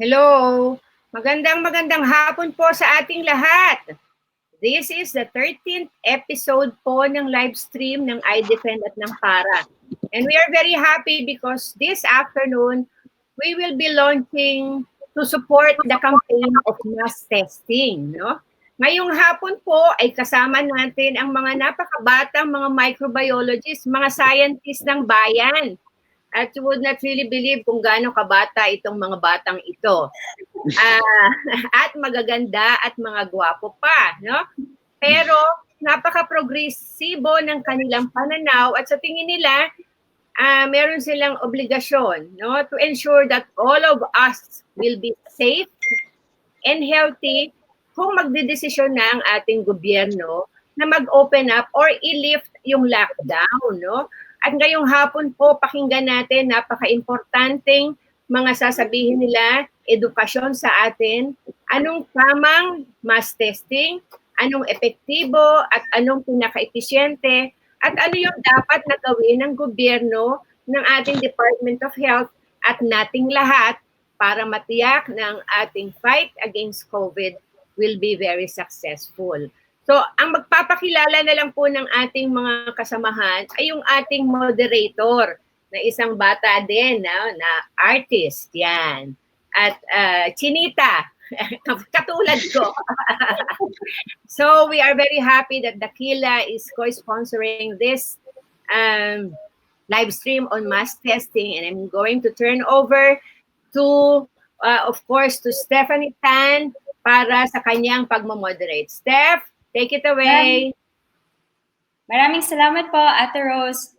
Hello! Magandang hapon po sa ating lahat. This is the 13th episode po ng live stream ng iDefend at ng PARA. And we are very happy because this afternoon, we will be launching to support the campaign of mass testing. No? Ngayong hapon po ay kasama natin ang mga napakabatang mga microbiologists, mga scientists ng bayan. At you would not really believe kung gaano kabata itong mga batang ito. At magaganda at mga gwapo pa, no? Pero napaka-progresibo ng kanilang pananaw at sa tingin nila, meron silang obligasyon, no, to ensure that all of us will be safe and healthy kung magdedesisyon na ang ating gobyerno na mag-open up or i-lift yung lockdown, no? At ngayong hapon po, pakinggan natin, napaka-importanting mga sasabihin nila, edukasyon sa atin, anong tamang mass testing, anong epektibo, at anong pinaka-episyente, at ano yung dapat na gawin ng gobyerno, ng ating Department of Health, at nating lahat para matiyak na ang ating fight against COVID will be very successful. So, ang magpapakilala na lang po ng ating mga kasamahan ay yung ating moderator na isang bata din na artist. Yan. At Chinita, katulad ko. So, we are very happy that Dakila is co-sponsoring this live stream on mass testing. And I'm going to turn over to, of course, to Stephanie Tan para sa kanyang pagmamoderate. Steph, take it away. Maraming salamat po, Ate Rose.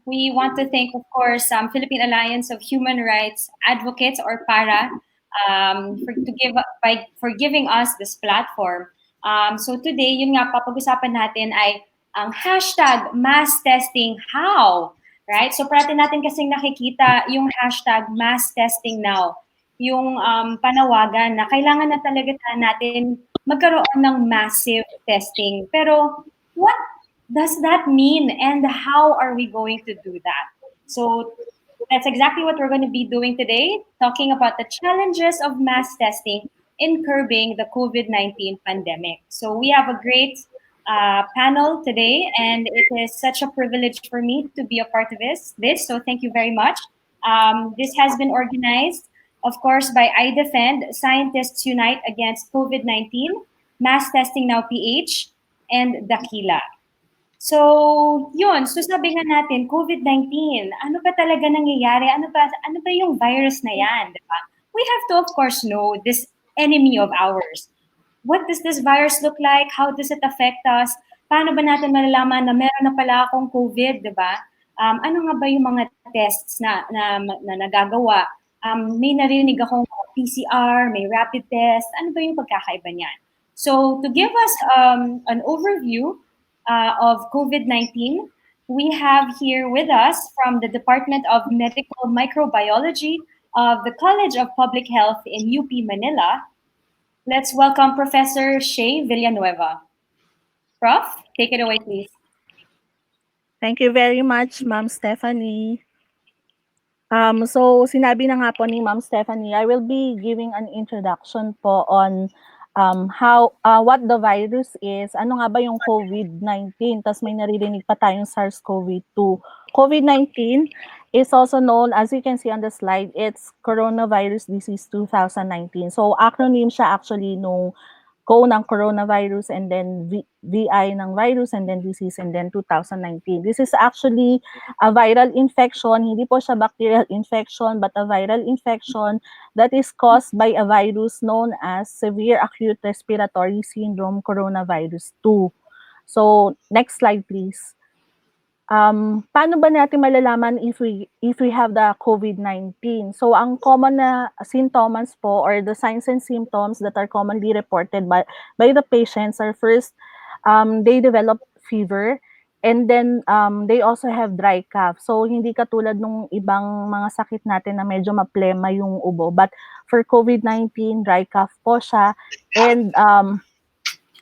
We want to thank, of course, Philippine Alliance of Human Rights Advocates, or PARA, for giving us this platform. So today, yun nga, papag-usapan natin ay ang hashtag mass testing how. Right? So parati natin kasing nakikita yung hashtag mass testing now. Yung panawagan na kailangan na talaga natin magkaroon ng massive testing. Pero what does that mean and how are we going to do that? So that's exactly what we're going to be doing today, talking about the challenges of mass testing in curbing the COVID-19 pandemic. So we have a great panel today, and it is such a privilege for me to be a part of this. So thank you very much. This has been organized, of course, by iDefend, Scientists Unite Against COVID-19, Mass Testing Now PH, and Dakila. So, yun. So, sabi nga natin, COVID-19, ano ba talaga nangyayari? Ano ba yung virus na yan? Diba? We have to, of course, know this enemy of ours. What does this virus look like? How does it affect us? Paano ba natin malalaman na meron na pala akong COVID, diba? Ano nga ba yung mga tests na nagagawa? May narinig akong PCR, may rapid test. Ano ba yung pagkakaiba niyan? So, to give us an overview of COVID-19, we have here with us from the Department of Medical Microbiology of the College of Public Health in UP Manila. Let's welcome Professor Shay Villanueva. Prof, take it away, please. Thank you very much, Ma'am Stephanie. So, sinabi na nga po ni Ma'am Stephanie, I will be giving an introduction po on what the virus is, ano nga ba yung COVID-19, tas may naririnig pa tayong SARS-CoV-2. COVID-19 is also known, as you can see on the slide, it's Coronavirus Disease 2019. So, acronym siya actually nung CO ng coronavirus, and then VI ng virus, and then disease, and then 2019. This is actually a viral infection. Hindi po siya bacterial infection, but a viral infection that is caused by a virus known as Severe Acute Respiratory Syndrome Coronavirus 2. So, next slide, please. Paano ba natin malalaman if we have the COVID-19? So, ang common na symptoms po, or the signs and symptoms that are commonly reported by the patients are, first, they develop fever, and then they also have dry cough. So, hindi katulad nung ibang mga sakit natin na medyo maplema yung ubo. But for COVID-19, dry cough po siya, and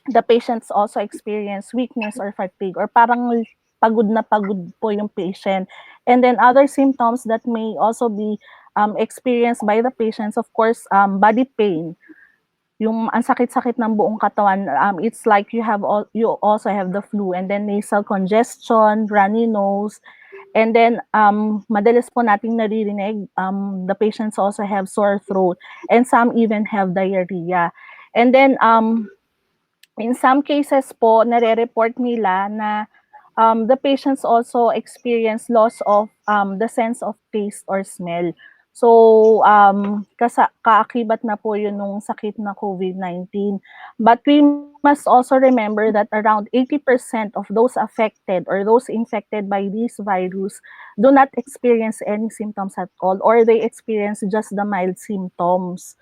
the patients also experience weakness or fatigue, or parang pagod na pagod po yung patient. And then other symptoms that may also be experienced by the patients, of course, body pain. Yung ang sakit-sakit ng buong katawan, it's like you also have the flu, and then nasal congestion, runny nose, and then madalas po nating naririnig, the patients also have sore throat, and some even have diarrhea. And then in some cases po, nare-report nila na the patients also experience loss of the sense of taste or smell. So, kaakibat na po yun nung sakit na COVID-19. But we must also remember that around 80% of those affected or those infected by this virus do not experience any symptoms at all, or they experience just the mild symptoms.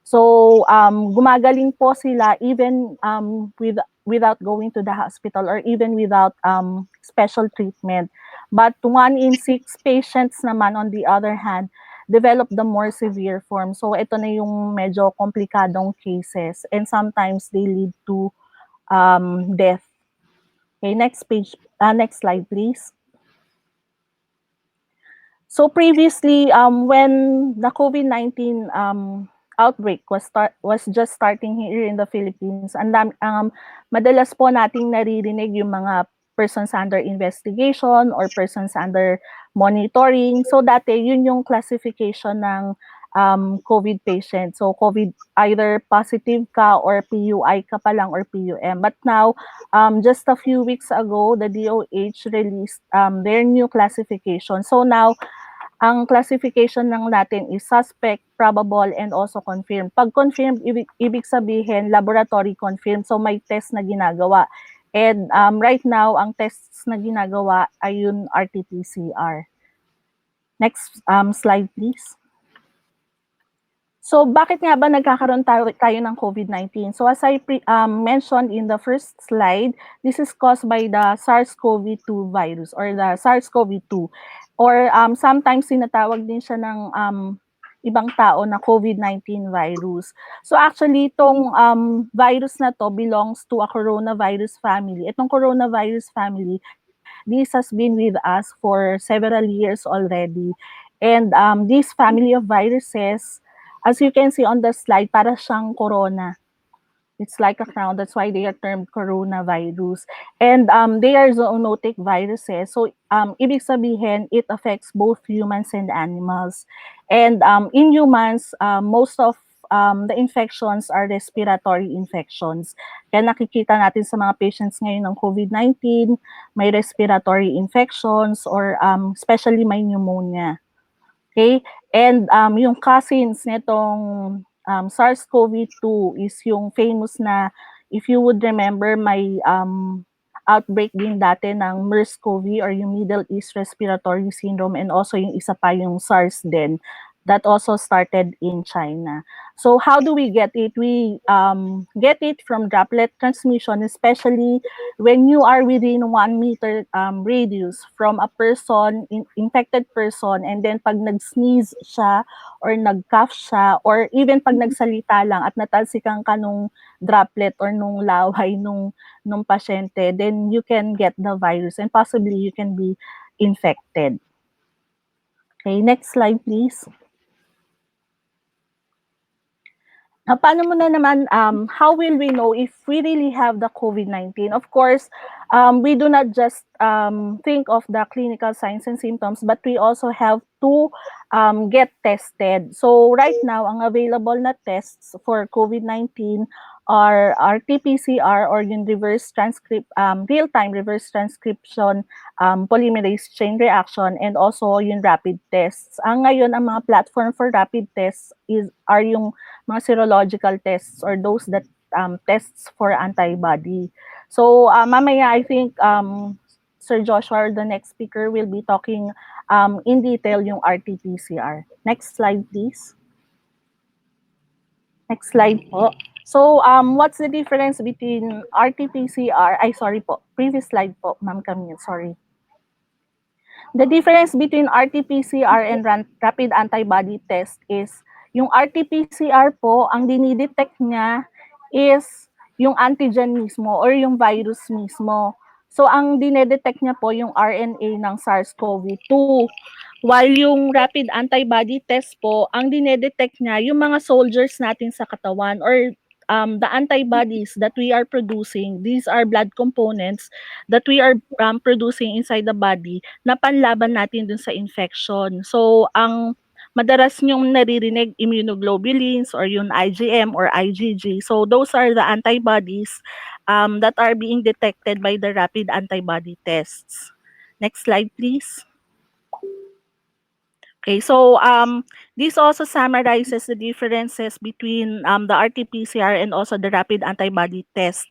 So, gumagaling po sila even without going to the hospital, or even without special treatment. But 1 in 6 patients naman, on the other hand, develop the more severe form. So, ito na yung medyo komplikadong cases, and sometimes they lead to death. Okay, next slide, please. So previously, when the COVID-19 outbreak was just starting here in the Philippines, and madalas po nating naririnig yung mga persons under investigation or persons under monitoring. So dati, yun yung classification ng COVID patient. So COVID, either positive ka or PUI ka pa lang or PUM. But now, just a few weeks ago, the DOH released their new classification. So now, ang classification ng natin is suspect, probable, and also confirmed. Pag confirmed, ibig sabihin laboratory confirmed. So may test na ginagawa. And right now, ang tests na ginagawa ay yung RT-PCR. Next slide, please. So bakit nga ba nagkakaroon tayo ng COVID-19? So as I mentioned in the first slide, this is caused by the SARS-CoV-2 virus, or the SARS-CoV-2. Or sometimes sinatawag din siya ng ibang tao na COVID-19 virus. So actually, itong virus na to belongs to a coronavirus family. Itong coronavirus family, this has been with us for several years already. And this family of viruses, as you can see on the slide, para siyang corona. It's like a crown. That's why they are termed coronavirus. And they are zoonotic viruses. So, ibig sabihin, it affects both humans and animals. And in humans, most of the infections are respiratory infections. Kaya nakikita natin sa mga patients ngayon ng COVID-19, may respiratory infections, or especially may pneumonia. Okay? And yung cousins nitong SARS-CoV-2 is yung famous na, if you would remember, may outbreak din dati ng MERS-CoV, or yung Middle East Respiratory Syndrome, and also yung isa pa yung SARS din, that also started in China. So how do we get it? We get it from droplet transmission, especially when you are within 1 meter radius from a person, infected person, and then pag nag-sneeze siya or nag-cough siya, or even pag nagsalita lang at natalsikan ka nung droplet or nung laway nung pasyente, then you can get the virus and possibly you can be infected. Okay, next slide, please. Now, paano mo na naman, how will we know if we really have the COVID-19? Of course, we do not just think of the clinical signs and symptoms, but we also have to get tested. So right now, ang available na tests for COVID-19 are RT-PCR, or yung real-time reverse transcription polymerase chain reaction, and also yung rapid tests. Ngayon, ang mga platform for rapid tests are yung mga serological tests, or those that tests for antibody. So mamaya, I think Sir Joshua, or the next speaker, will be talking in detail yung RT-PCR. Next slide, please. Next slide po. So what's the difference between RT-PCR? Sorry po. Previous slide po, Ma'am Camille, sorry. The difference between RT-PCR and rapid antibody test is, yung RT-PCR po, ang dinidetect niya is yung antigen mismo, or yung virus mismo. So ang dinedetect niya po yung RNA ng SARS-CoV-2. While yung rapid antibody test po, ang dinedetect niya yung mga soldiers natin sa katawan or the antibodies that we are producing. These are blood components that we are producing inside the body na panlaban natin dun sa infection. So, ang madalas niyong naririnig immunoglobulins or yung IgM or IgG. So, those are the antibodies that are being detected by the rapid antibody tests. Next slide, please. Okay, so this also summarizes the differences between the RT-PCR and also the rapid antibody test.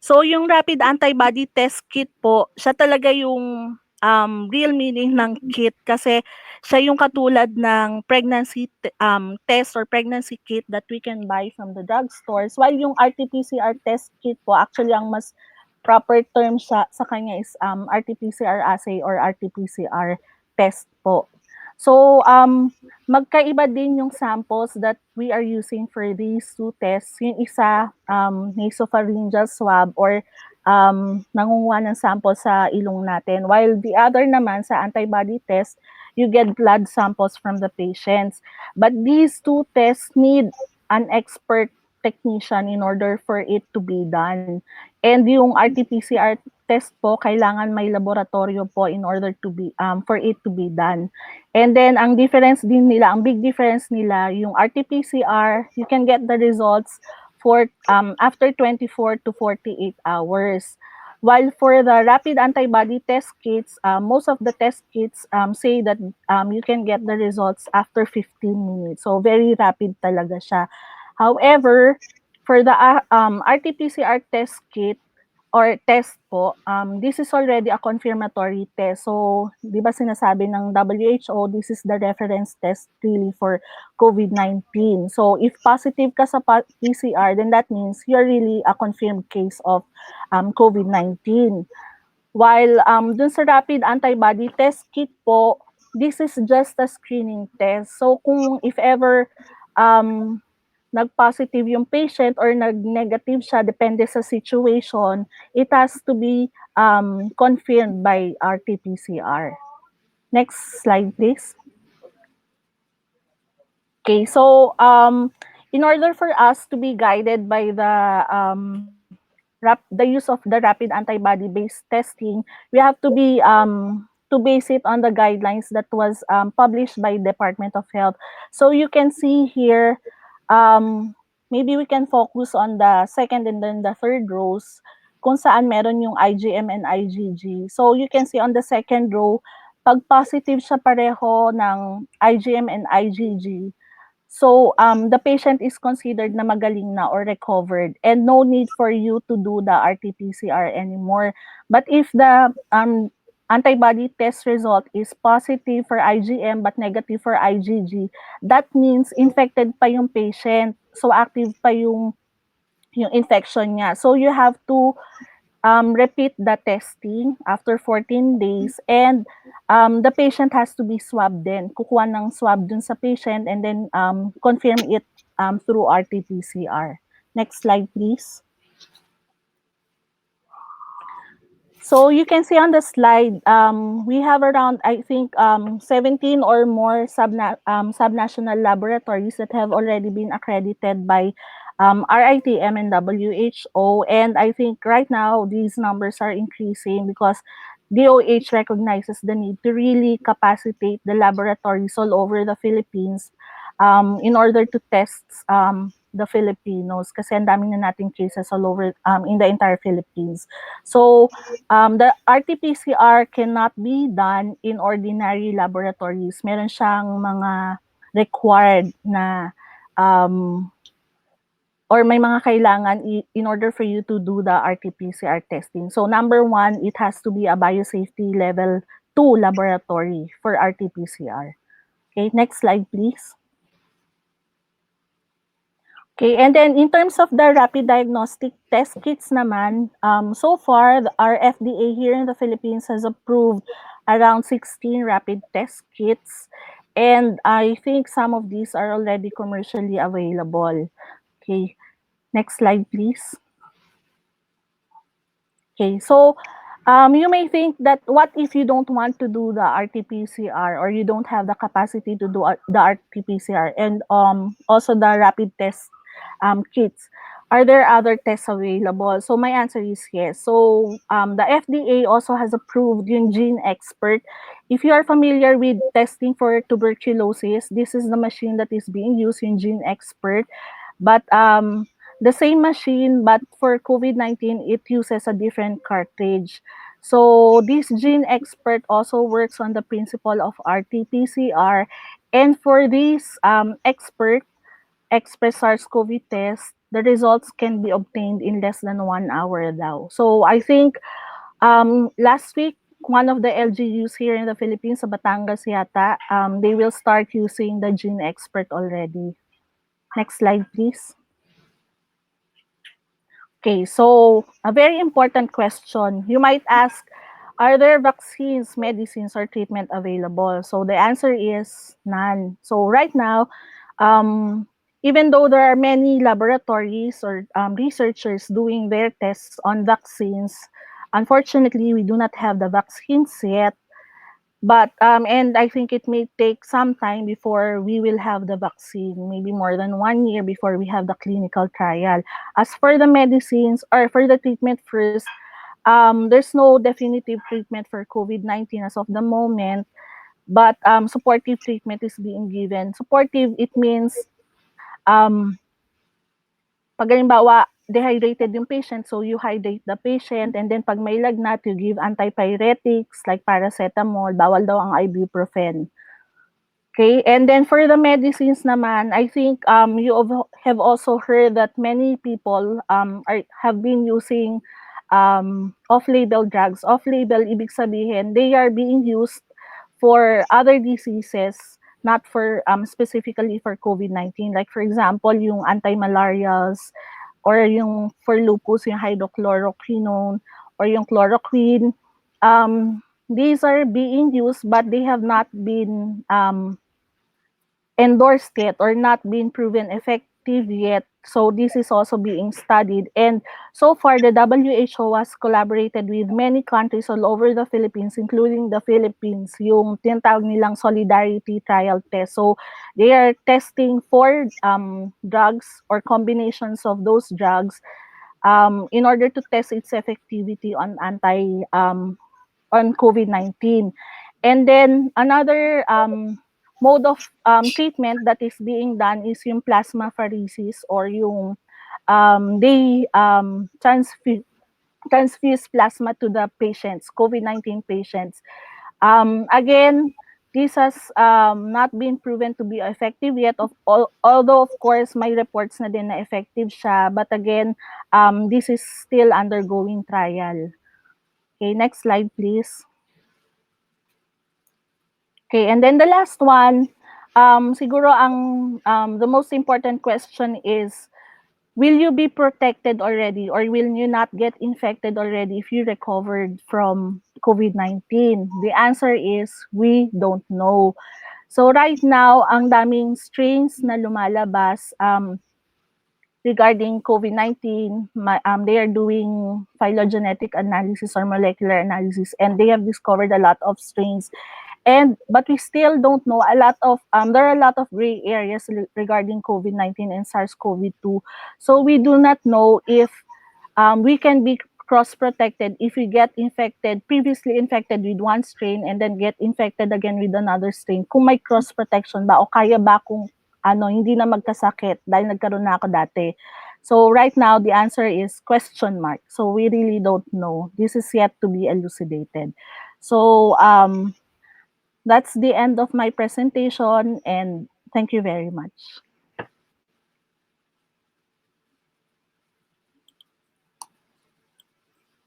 So yung rapid antibody test kit po, siya talaga yung real meaning ng kit kasi siya yung katulad ng pregnancy test or pregnancy kit that we can buy from the drugstores. While yung RT-PCR test kit po, actually ang mas proper term siya sa kanya is RT-PCR assay or RT-PCR test po. So, magkaiba din yung samples that we are using for these two tests. Yung isa, nasopharyngeal swab or nangunguha ng sample sa ilong natin. While the other naman sa antibody test, you get blood samples from the patients. But these two tests need an expert technician in order for it to be done. And yung RT-PCR test po, kailangan may laboratorio po in order to be for it to be done. And then ang difference din nila, ang big difference nila, yung RT-PCR, you can get the results for after 24 to 48 hours. While for the rapid antibody test kits, most of the test kits say that you can get the results after 15 minutes. So very rapid talaga siya. However, for the RT-PCR test kit, or test po, this is already a confirmatory test. So, di ba sinasabi ng WHO, this is the reference test really for COVID-19. So, if positive ka sa PCR, then that means you're really a confirmed case of COVID-19. While dun sa rapid antibody test kit po, this is just a screening test. So, kung if ever nag-positive yung patient or nag-negative siya, depende sa situation, it has to be confirmed by RT-PCR. Next slide, please. Okay, so in order for us to be guided by the use of the rapid antibody-based testing, we have to be to base it on the guidelines that was published by Department of Health. So you can see here, maybe we can focus on the second and then the third rows kung saan meron yung IgM and IgG. So you can see on the second row, pag positive siya pareho ng IgM and IgG, so the patient is considered na magaling na or recovered and no need for you to do the RT-PCR anymore. But if the antibody test result is positive for IgM but negative for IgG, that means infected pa yung patient. So active pa yung infection niya. So you have to repeat the testing after 14 days and the patient has to be swabbed din. Kukuha ng swab dun sa patient and then confirm it through RT-PCR. Next slide, please. So you can see on the slide, we have around, I think, 17 or more subnational laboratories that have already been accredited by RITM and WHO. And I think right now, these numbers are increasing because DOH recognizes the need to really capacitate the laboratories all over the Philippines in order to test the Filipinos kasi ang dami na nating cases all over in the entire Philippines. So the RT-PCR cannot be done in ordinary laboratories. Meron siyang mga required na or may mga kailangan in order for you to do the RT-PCR testing. So number one, it has to be a biosafety level 2 laboratory for RT-PCR. Okay, next slide please. Okay, and then in terms of the rapid diagnostic test kits naman, so far, our FDA here in the Philippines has approved around 16 rapid test kits. And I think some of these are already commercially available. Okay, next slide, please. Okay, so You may think that what if you don't want to do the RT-PCR or you don't have the capacity to do the RT-PCR and also the rapid test kits? Are there other tests available? So my answer is yes. So the FDA also has approved yung Gene Expert. If you are familiar with testing for tuberculosis, this is the machine that is being used in Gene Expert. But the same machine, but for COVID-19, it uses a different cartridge. So this Gene Expert also works on the principle of RT-PCR. And for this expert express SARS-CoV test, the results can be obtained in less than 1 hour daw. So I think last week, one of the LGUs here in the Philippines, sa Batangas yata, they will start using the Gene Expert already. Next slide, please. Okay, so a very important question. You might ask, are there vaccines, medicines, or treatment available? So the answer is none. So right now, even though there are many laboratories or researchers doing their tests on vaccines, unfortunately, we do not have the vaccines yet. But and I think it may take some time before we will have the vaccine, maybe more than 1 year before we have the clinical trial. As for the medicines or for the treatment first, there's no definitive treatment for COVID-19 as of the moment, but supportive treatment is being given. Supportive, it means pag halimbawa, dehydrated yung patient, so you hydrate the patient, and then pag may lagnat, you give antipyretics like paracetamol, bawal daw ang ibuprofen. Okay, and then for the medicines naman, I think you have also heard that many people have been using off-label drugs. Off-label, ibig sabihin, they are being used for other diseases, not for specifically for COVID-19. Like for example, yung anti-malarials or yung for lupus, yung hydrochloroquinone or yung chloroquine. These are being used, but they have not been endorsed yet or not been proven effective yet. So this is also being studied. And so far, the WHO has collaborated with many countries all over the Philippines, including the Philippines, yung tinatawag nilang solidarity trial test. So they are testing for drugs or combinations of those drugs in order to test its effectivity on on COVID-19. And then another mode of treatment that is being done is yung plasmapheresis or yung they transfuse plasma to the patients, COVID-19 patients. Again, this has not been proven to be effective yet, although of course may reports na din na effective siya. But again, this is still undergoing trial. Okay, next slide please. Okay, and then the last one, siguro the most important question is, will you be protected already or will you not get infected already if you recovered from COVID-19? The answer is, we don't know. So right now, ang daming strains na lumalabas regarding COVID-19, they are doing phylogenetic analysis or molecular analysis, and they have discovered a lot of strains. But we still don't know a lot of there are a lot of gray areas regarding COVID-19 and SARS-CoV-2. So we do not know if we can be cross-protected if we get previously infected with one strain and then get infected again with another strain. Kung may cross-protection ba o kaya ba kung hindi na magkasakit dahil nagkaroon na ako dati. So right now, the answer is question mark. So we really don't know. This is yet to be elucidated. So that's the end of my presentation, and thank you very much.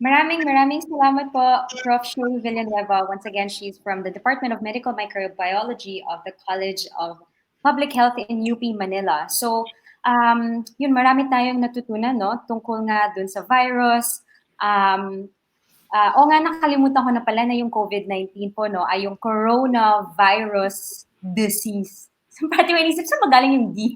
Maraming salamat po, Prof. Shirley Villanueva. Once again, she's from the Department of Medical Microbiology of the College of Public Health in UP Manila. So, yun, marami tayong natutunan, no? Tungkol nga dun sa virus. Nga, nakalimutan ko na pala na yung COVID-19 po, no? Ay yung coronavirus disease. So, parati may isip, saan magaling yung D?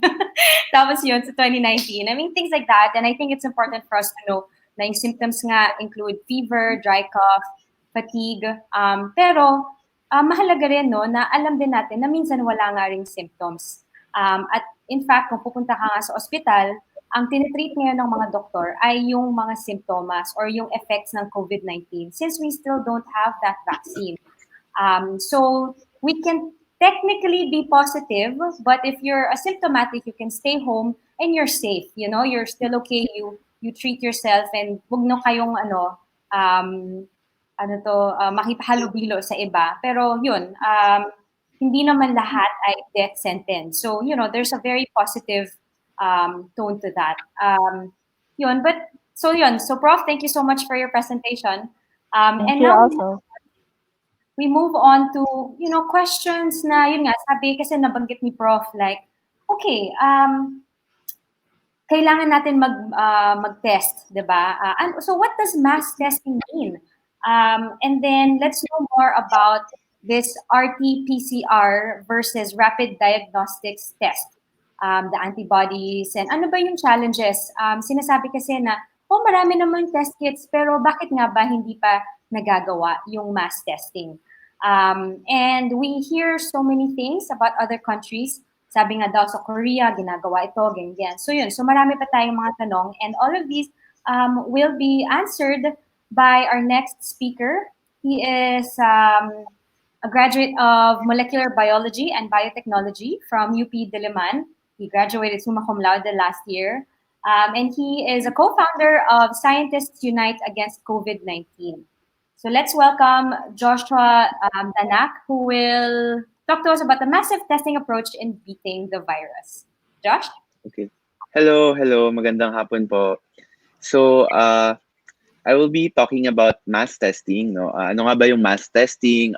Tapos yun, sa 2019. I mean, things like that. And I think it's important for us to know na yung symptoms nga include fever, dry cough, fatigue. Pero mahalaga rin no, na alam din natin na minsan wala nga ring symptoms. At in fact, kung pupunta ka nga sa ospital, ang tinitreat ngayon ng mga doktor ay yung mga symptoms or yung effects ng COVID-19 since we still don't have that vaccine. So we can technically be positive, but if you're asymptomatic, you can stay home and you're safe. You know, you're still okay. You treat yourself and wag no kayong makipahalubilo sa iba. Pero yun, hindi naman lahat ay death sentence. So, you know, there's a very positive tone to that. So Prof, thank you so much for your presentation. Thank you also. We move on to, you know, questions na, yun nga, sabi kasi nabanggit ni Prof, like, okay, kailangan natin mag-test, di ba? And so what does mass testing mean? And then let's know more about this RT-PCR versus rapid diagnostics test, the antibodies, and ano ba yung challenges? Sinasabi kasi na, marami naman test kits, pero bakit nga ba hindi pa nagagawa yung mass testing? And we hear so many things about other countries. Sabi nga daw sa Korea, ginagawa ito, ganyan. So yun, so marami pa tayong mga tanong, and all of these will be answered by our next speaker. He is a graduate of molecular biology and biotechnology from UP Diliman. He graduated summa cum laude last year. And he is a co-founder of Scientists Unite Against COVID-19. So let's welcome Joshua Danak, who will talk to us about the massive testing approach in beating the virus. Josh? Okay. Hello. Magandang hapon po. So, I will be talking about mass testing. No? Ano nga ba yung mass testing?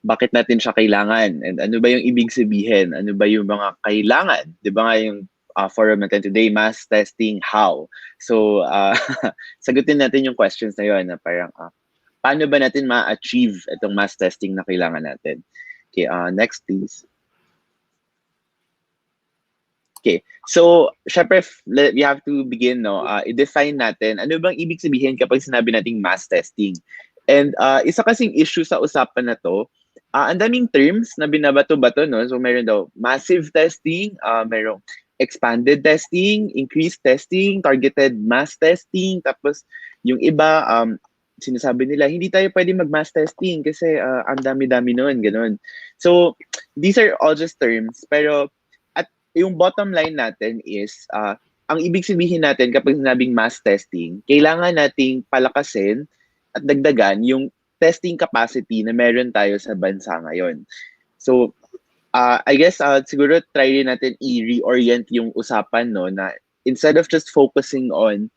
Bakit natin siya kailangan? And ano ba yung ibig sabihin? Ano ba yung mga kailangan? Di ba nga yung forum natin today, mass testing, how? So, sagutin natin yung questions na yun na parang, paano ba natin ma-achieve itong mass testing na kailangan natin? Okay, next please. Okay, so, syempre, we have to begin, no? I-define natin, ano bang ibig sabihin kapag sinabi nating mass testing? And isa kasing issue sa usapan na to, ang daming terms na binabato-bato, no? So, meron daw massive testing, merong expanded testing, increased testing, targeted mass testing, tapos yung iba, sinasabi nila, hindi tayo pwede mag-mass testing kasi ang dami-dami nun, ganun. So, these are all just terms, pero at yung bottom line natin is, ang ibig sabihin natin kapag sinabing mass testing, kailangan nating palakasin at dagdagan yung testing capacity na meron tayo sa bansa ngayon. So, I guess siguro try rin natin i-reorient yung usapan, no, na instead of just focusing on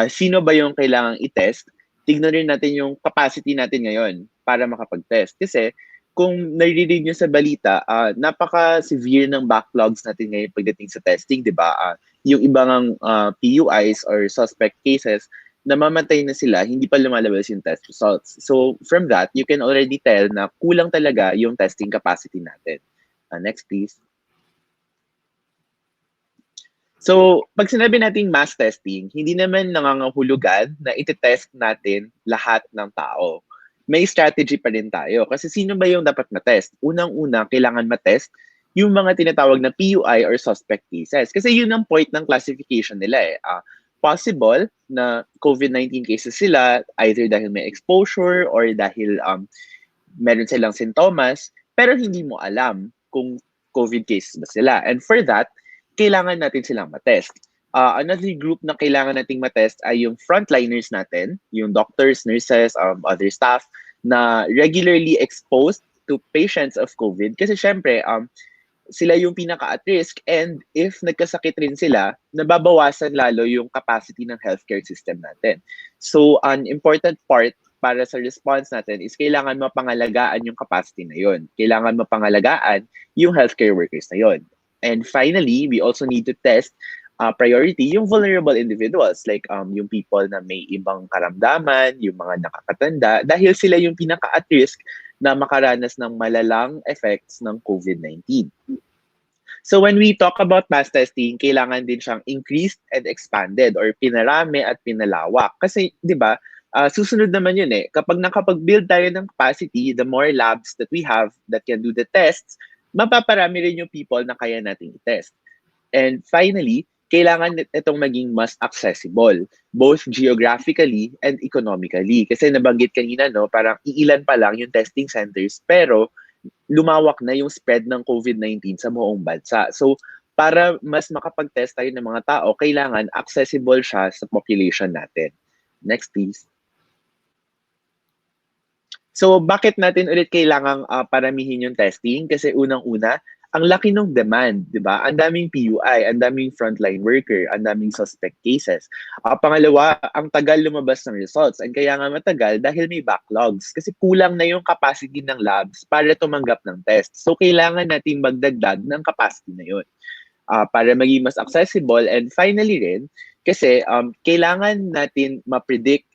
sino ba yung kailangang i-test, tignan rin natin yung capacity natin ngayon para makapag-test. Kasi kung naririnig nyo sa balita, napaka-severe ng backlogs natin ngayon pagdating sa testing, di ba? Yung ibang PUIs or suspect cases, namamatay na sila, hindi pa lumalabas yung test results. So from that, you can already tell na kulang talaga yung testing capacity natin. Next, please. So, pag sinabi nating mass testing, hindi naman nangangahulugan na iti-test natin lahat ng tao. May strategy pa rin tayo. Kasi sino ba yung dapat matest? Unang-una, kailangan matest yung mga tinatawag na PUI or suspect cases. Kasi yun ang point ng classification nila eh. Possible na COVID-19 cases sila either dahil may exposure or dahil meron silang sintomas, pero hindi mo alam kung COVID cases ba sila. And for that, kailangan natin silang matest. Another group na kailangan nating matest ay yung frontliners natin, yung doctors, nurses, other staff na regularly exposed to patients of COVID. Kasi syempre, sila yung pinaka at risk, and if nagkasakit rin sila, nababawasan lalo yung capacity ng healthcare system natin. So, an important part para sa response natin is kailangan mapangalagaan yung capacity na yun. Kailangan mapangalagaan yung healthcare workers na yun. And finally, we also need to test priority yung vulnerable individuals, like yung people na may ibang karamdaman, yung mga nakakatanda, dahil sila yung pinaka at risk na makaranas ng malalang effects ng COVID-19. So when we talk about mass testing, kailangan din siyang increased and expanded or pinarami at pinalawak. Kasi, di ba, susunod naman yun eh. Kapag nakapag-build tayo ng capacity, the more labs that we have that can do the tests, mapaparami rin yung people na kaya nating i-test. And finally, kailangan itong maging mas accessible, both geographically and economically. Kasi nabanggit kanina, no, parang iilan pa lang yung testing centers, pero lumawak na yung spread ng COVID-19 sa buong bansa. So, para mas makapag-test tayo ng mga tao, kailangan accessible siya sa population natin. Next, please. So, bakit natin ulit kailangang paramihin yung testing? Kasi unang-una, ang laki ng demand, di ba? Ang daming PUI, ang daming frontline worker, ang daming suspect cases. Pangalawa, ang tagal lumabas ng results. And kaya nga matagal dahil may backlogs. Kasi kulang na yung capacity ng labs para tumanggap ng test. So, kailangan natin magdagdag ng capacity na yun para maging mas accessible. And finally rin, kasi kailangan natin ma-predict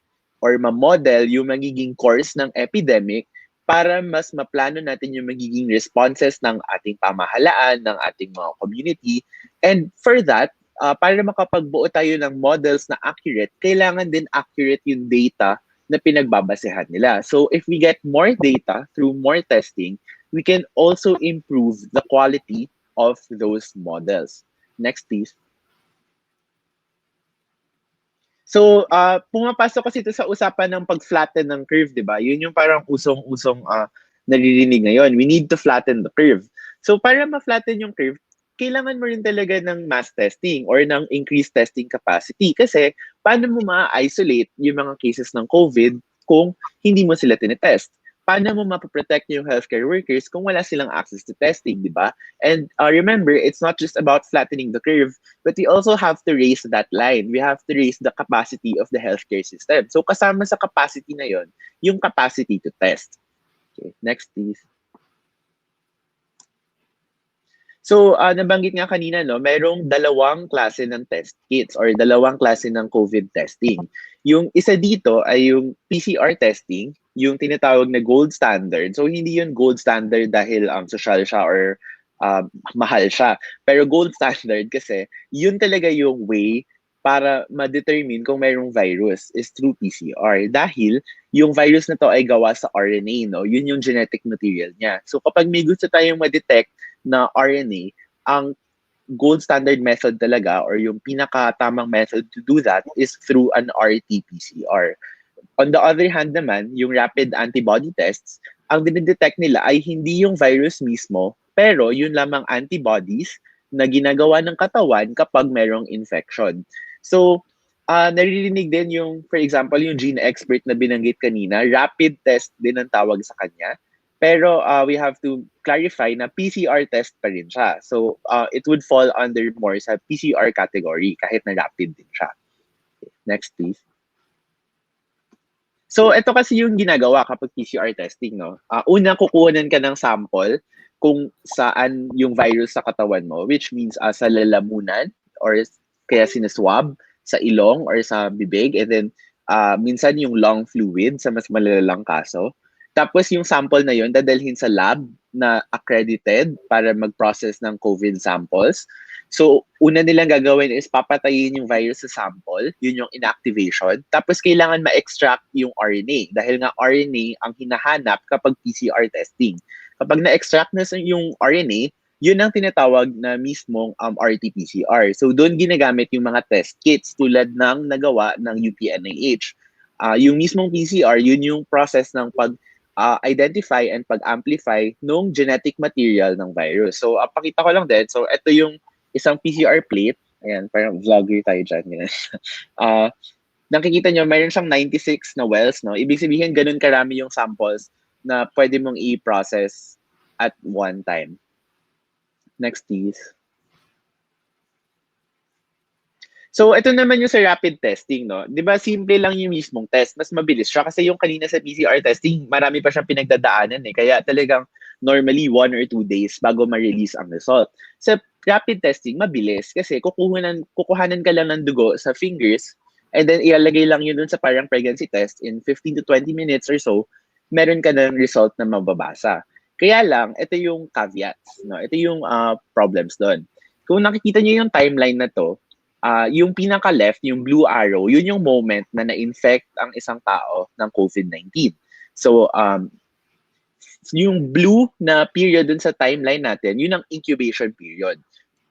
or ma-model yung magiging course ng epidemic para mas maplano natin yung magiging responses ng ating pamahalaan, ng ating mga community. And for that, para makapagbuo tayo ng models na accurate, kailangan din accurate yung data na pinagbabasehan nila. So if we get more data through more testing, we can also improve the quality of those models. Next, please. So, pumapasok kasi ito sa usapan ng pag-flatten ng curve, di ba? Yun yung parang usong-usong naririnig ngayon. We need to flatten the curve. So, para ma-flatten yung curve, kailangan mo rin talaga ng mass testing or ng increased testing capacity. Kasi, paano mo ma-isolate yung mga cases ng COVID kung hindi mo sila tinetest? Paano mo mapaprotect yung healthcare workers kung wala silang access to testing, di ba? And remember, it's not just about flattening the curve, but we also have to raise that line. We have to raise the capacity of the healthcare system. So kasama sa capacity na yon, yung capacity to test. Okay, next please. So, nabanggit nga kanina, no, mayroong dalawang klase ng test kits or dalawang klase ng COVID testing. Yung isa dito ay yung PCR testing, yung tinatawag na gold standard. So, hindi yun gold standard dahil social siya or mahal siya. Pero gold standard kasi, yun talaga yung way para ma-determine kung mayroong virus is through PCR. Dahil yung virus na to ay gawa sa RNA, no? Yun yung genetic material niya. So, kapag may gusto tayong ma-detect na RNA, ang gold standard method talaga or yung pinakatamang method to do that is through an RT-PCR. On the other hand naman, yung rapid antibody tests, ang dinidetect nila ay hindi yung virus mismo, pero yun lamang antibodies na ginagawa ng katawan kapag merong infection. So, naririnig din yung, for example, yung gene expert na binanggit kanina, rapid test din ang tawag sa kanya. Pero we have to clarify na PCR test pa rin siya. So it would fall under more sa PCR category kahit na rapid din siya. Okay, next please. So ito kasi yung ginagawa kapag PCR testing, no? Una, kukuhanan ka ng sample kung saan yung virus sa katawan mo, which means sa lalamunan or kaya sinaswab sa ilong or sa bibig, and then minsan yung lung fluid sa mas malalalang kaso. Tapos yung sample na yun, dadalhin sa lab na accredited para mag-process ng COVID samples. So, una nilang gagawin is papatayin yung virus sa sample, yun yung inactivation. Tapos kailangan ma-extract yung RNA dahil nga RNA ang hinahanap kapag PCR testing. Kapag na-extract na yung RNA, yun ang tinatawag na mismong RT-PCR. So, doon ginagamit yung mga test kits tulad ng nagawa ng UPNIH. Yung mismong PCR, yun yung process ng identify and pag-amplify nung genetic material ng virus. So, pakita ko lang din. So, ito yung isang PCR plate. Ayan, parang vlogger tayo dyan. Nakikita nyo, mayroon siyang 96 na wells, no? Ibig sabihin, ganun karami yung samples na pwede mong i-process at one time. Next, please. So, ito naman yung sa rapid testing, no? Di ba, simple lang yung mismong test. Mas mabilis siya kasi yung kanina sa PCR testing, marami pa siyang pinagdadaanan eh. Kaya talagang normally 1 or 2 days bago ma-release ang result. Sa rapid testing, mabilis kasi kukuhanan ka lang ng dugo sa fingers and then ilalagay lang yun dun sa parang pregnancy test in 15 to 20 minutes or so, meron ka ng result na mababasa. Kaya lang, ito yung caveats, no? Ito yung problems doon. Kung nakikita niyo yung timeline na to, yung pinaka-left, yung blue arrow, yun yung moment na na-infect ang isang tao ng COVID-19. So, yung blue na period dun sa timeline natin, yun ang incubation period.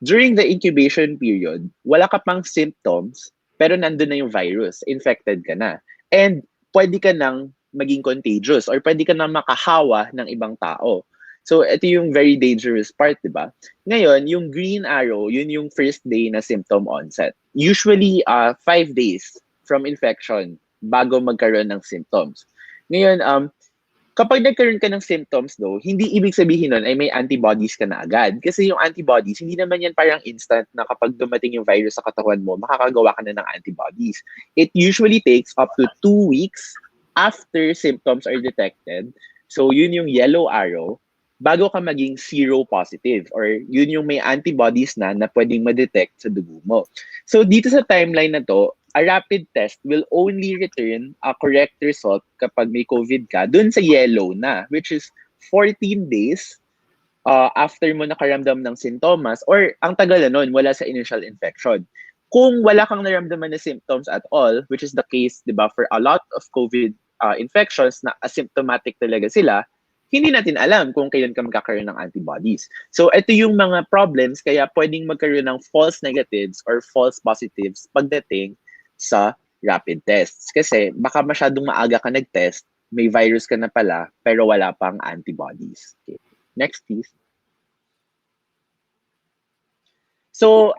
During the incubation period, wala ka pang symptoms, pero nandun na yung virus, infected ka na. And pwede ka nang maging contagious or pwede ka nang makahawa ng ibang tao. So, ito yung very dangerous part, di ba? Ngayon, yung green arrow, yun yung first day na symptom onset. Usually, 5 days from infection bago magkaroon ng symptoms. Ngayon, kapag nagkaroon ka ng symptoms though, hindi ibig sabihin nun ay may antibodies ka na agad. Kasi yung antibodies, hindi naman yan parang instant na kapag dumating yung virus sa katawan mo, makakagawa ka na ng antibodies. It usually takes up to 2 weeks after symptoms are detected. So yun yung yellow arrow, bago ka maging seropositive or yun yung may antibodies na pwedeng ma-detect sa dugo mo. So dito sa timeline na to, a rapid test will only return a correct result kapag may COVID ka dun sa yellow na, which is 14 days after mo nakaramdam ng sintomas or ang tagal na nun, wala sa initial infection. Kung wala kang naramdaman na symptoms at all, which is the case, di ba, for a lot of COVID infections na asymptomatic talaga sila, hindi natin alam kung kailan ka magkakaroon ng antibodies. So, ito yung mga problems kaya pwedeng magkaroon ng false negatives or false positives pagdating sa rapid tests. Kasi baka masyadong maaga ka nag-test, may virus ka na pala, pero wala pang antibodies. Okay. Next, please. So,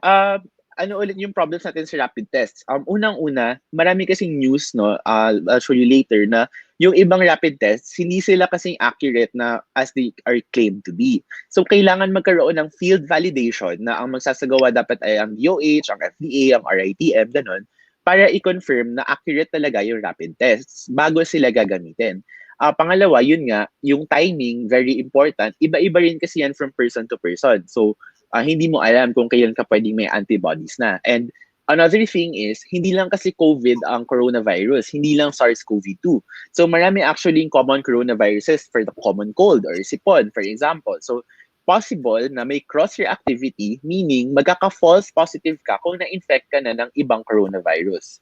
ano ulit yung problems natin sa rapid tests? Unang-una, marami kasing news, no? I'll show you later na yung ibang rapid tests, hindi sila kasing accurate na as they are claimed to be. So, kailangan magkaroon ng field validation na ang magsasagawa dapat ay ang DOH, ang FDA, ang RITM, ganun, para i-confirm na accurate talaga yung rapid tests bago sila gagamitin. Pangalawa, yun nga, yung timing, very important. Iba-iba rin kasi yan from person to person. So, hindi mo alam kung kailan ka pwedeng may antibodies na. And another thing is, hindi lang kasi COVID ang coronavirus, hindi lang SARS-CoV-2. So marami actually common coronaviruses for the common cold or sipon, for example. So possible na may cross-reactivity, meaning magkaka-false positive ka kung na-infect ka na ng ibang coronavirus.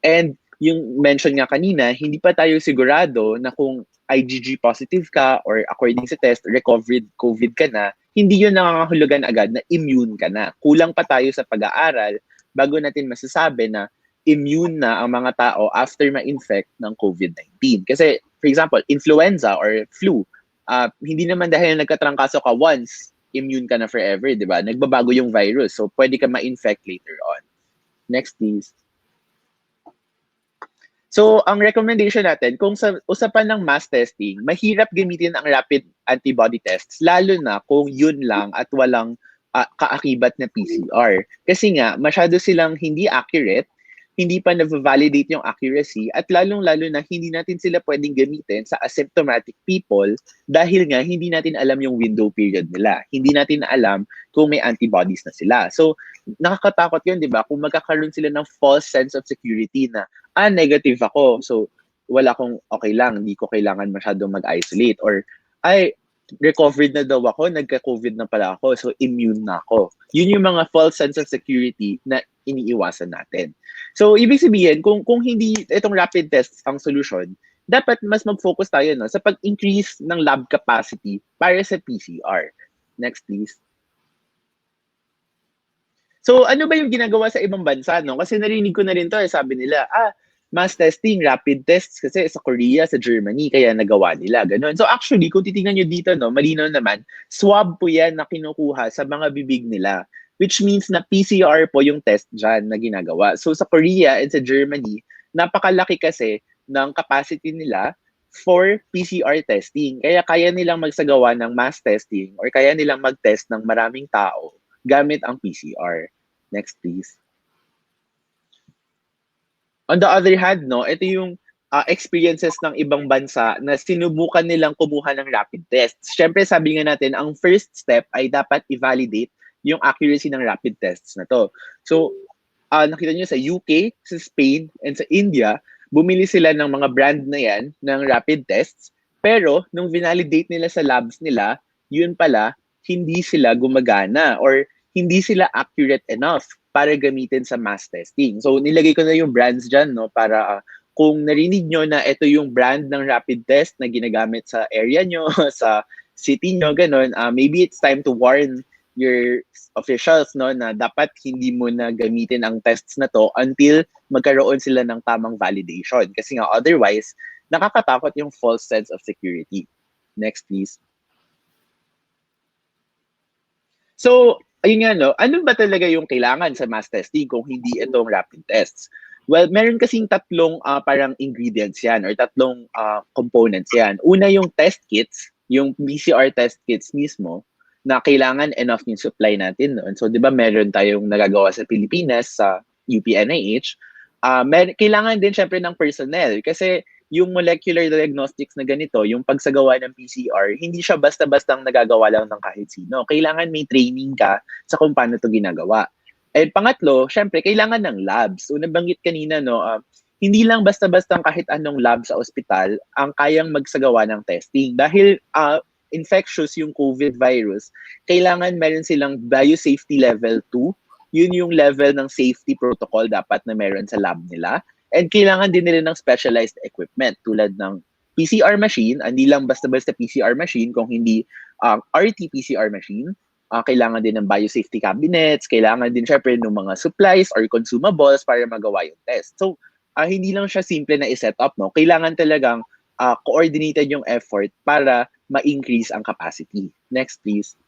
And yung mention nga kanina, hindi pa tayo sigurado na kung IgG positive ka or according sa test, recovered COVID ka na, hindi yun nangangahulugan agad na immune ka na. Kulang pa tayo sa pag-aaral bago natin masasabi na immune na ang mga tao after ma-infect ng COVID-19. Kasi, for example, influenza or flu, hindi naman dahil nagkatrangkaso ka once, immune ka na forever, di ba? Nagbabago yung virus, so pwede ka ma-infect later on. Next, please. So, ang recommendation natin, kung sa usapan ng mass testing, mahirap gamitin ang rapid antibody tests, lalo na kung yun lang at walang kaakibat na PCR. Kasi nga, masyado silang hindi accurate, hindi pa na-validate yung accuracy, at lalong-lalo na hindi natin sila pwedeng gamitin sa asymptomatic people dahil nga hindi natin alam yung window period nila. Hindi natin alam kung may antibodies na sila. So, nakakatakot yun, di ba? Kung magkakaroon sila ng false sense of security na, negative ako, so wala akong okay lang, hindi ko kailangan masyadong mag-isolate, or recovered na daw ako, nagka-COVID na pala ako, so immune na ako. Yun yung mga false sense of security na iniiwasan natin. So, ibig sabihin, kung hindi itong rapid tests ang solution, dapat mas mag-focus tayo sa pag-increase ng lab capacity para sa PCR. Next, please. So, ano ba yung ginagawa sa ibang bansa, no? Kasi narinig ko na rin to, sabi nila, mass testing, rapid tests kasi sa Korea, sa Germany, kaya nagawa nila, ganun. So actually, kung titingnan nyo dito, no, malinaw naman, swab po yan na kinukuha sa mga bibig nila, which means na PCR po yung test dyan na ginagawa. So sa Korea and sa Germany, napakalaki kasi ng capacity nila for PCR testing. Kaya kaya nilang magsagawa ng mass testing or kaya nilang mag-test ng maraming tao gamit ang PCR. Next, please. On the other hand, no, ito yung experiences ng ibang bansa na sinubukan nilang kumuha ng rapid tests. Siyempre, sabi nga natin, ang first step ay dapat i-validate yung accuracy ng rapid tests na to. So, nakita nyo sa UK, sa Spain, and sa India, bumili sila ng mga brand na yan ng rapid tests Pero, nung vinalidate nila sa labs nila, yun pala, hindi sila gumagana or hindi sila accurate enough para gamitin sa mass testing. So, nilagay ko na yung brands dyan, no, para kung narinig nyo na ito yung brand ng rapid test na ginagamit sa area nyo, sa city nyo, ganun, maybe it's time to warn your officials, no, na dapat hindi mo na gamitin ang tests na to until magkaroon sila ng tamang validation. Kasi nga, otherwise, nakakatakot yung false sense of security. Next, please. So, ayun nga, no, ano ba talaga yung kailangan sa mass testing kung hindi itong rapid tests? Well, meron kasing tatlong parang ingredients yan or tatlong components yan. Una yung test kits, yung PCR test kits mismo, na kailangan enough yung supply natin noon. So, di ba meron tayong nagagawa sa Pilipinas sa UPNIH. Kailangan din syempre ng personnel kasi yung molecular diagnostics na ganito, yung pagsagawa ng PCR, hindi siya basta-bastang nagagawa lang ng kahit sino. Kailangan may training ka sa kung paano ito ginagawa. And pangatlo, syempre, kailangan ng labs. So, nabanggit kanina, no, hindi lang basta-bastang kahit anong lab sa ospital ang kayang magsagawa ng testing. Dahil infectious yung COVID virus, kailangan meron silang biosafety level 2. Yun yung level ng safety protocol dapat na meron sa lab nila. And kailangan din nila ng specialized equipment tulad ng PCR machine, hindi lang basta-basta PCR machine, kung hindi RT-PCR machine. Kailangan din ng biosafety cabinets, kailangan din syempre ng mga supplies or consumables para magawa yung test. So, hindi lang siya simple na i-set up, no? Kailangan talagang coordinated yung effort para ma-increase ang capacity. Next, please.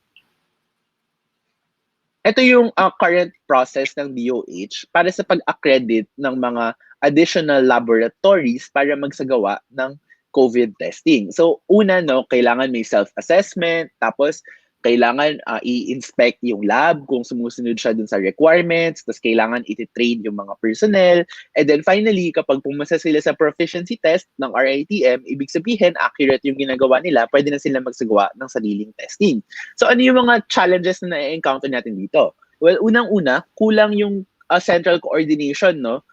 Ito yung current process ng DOH para sa pag-accredit ng mga additional laboratories para magsagawa ng COVID testing. So, una, no, kailangan may self-assessment, tapos kailangan i-inspect yung lab kung sumusunod siya dun sa requirements, tapos kailangan iti-train yung mga personnel, and then finally, kapag pumasa sila sa proficiency test ng RITM, ibig sabihin, accurate yung ginagawa nila, pwede na sila magsagawa ng sariling testing. So ano yung mga challenges na na-encounter natin dito? Well, unang-una, kulang yung central coordination, no?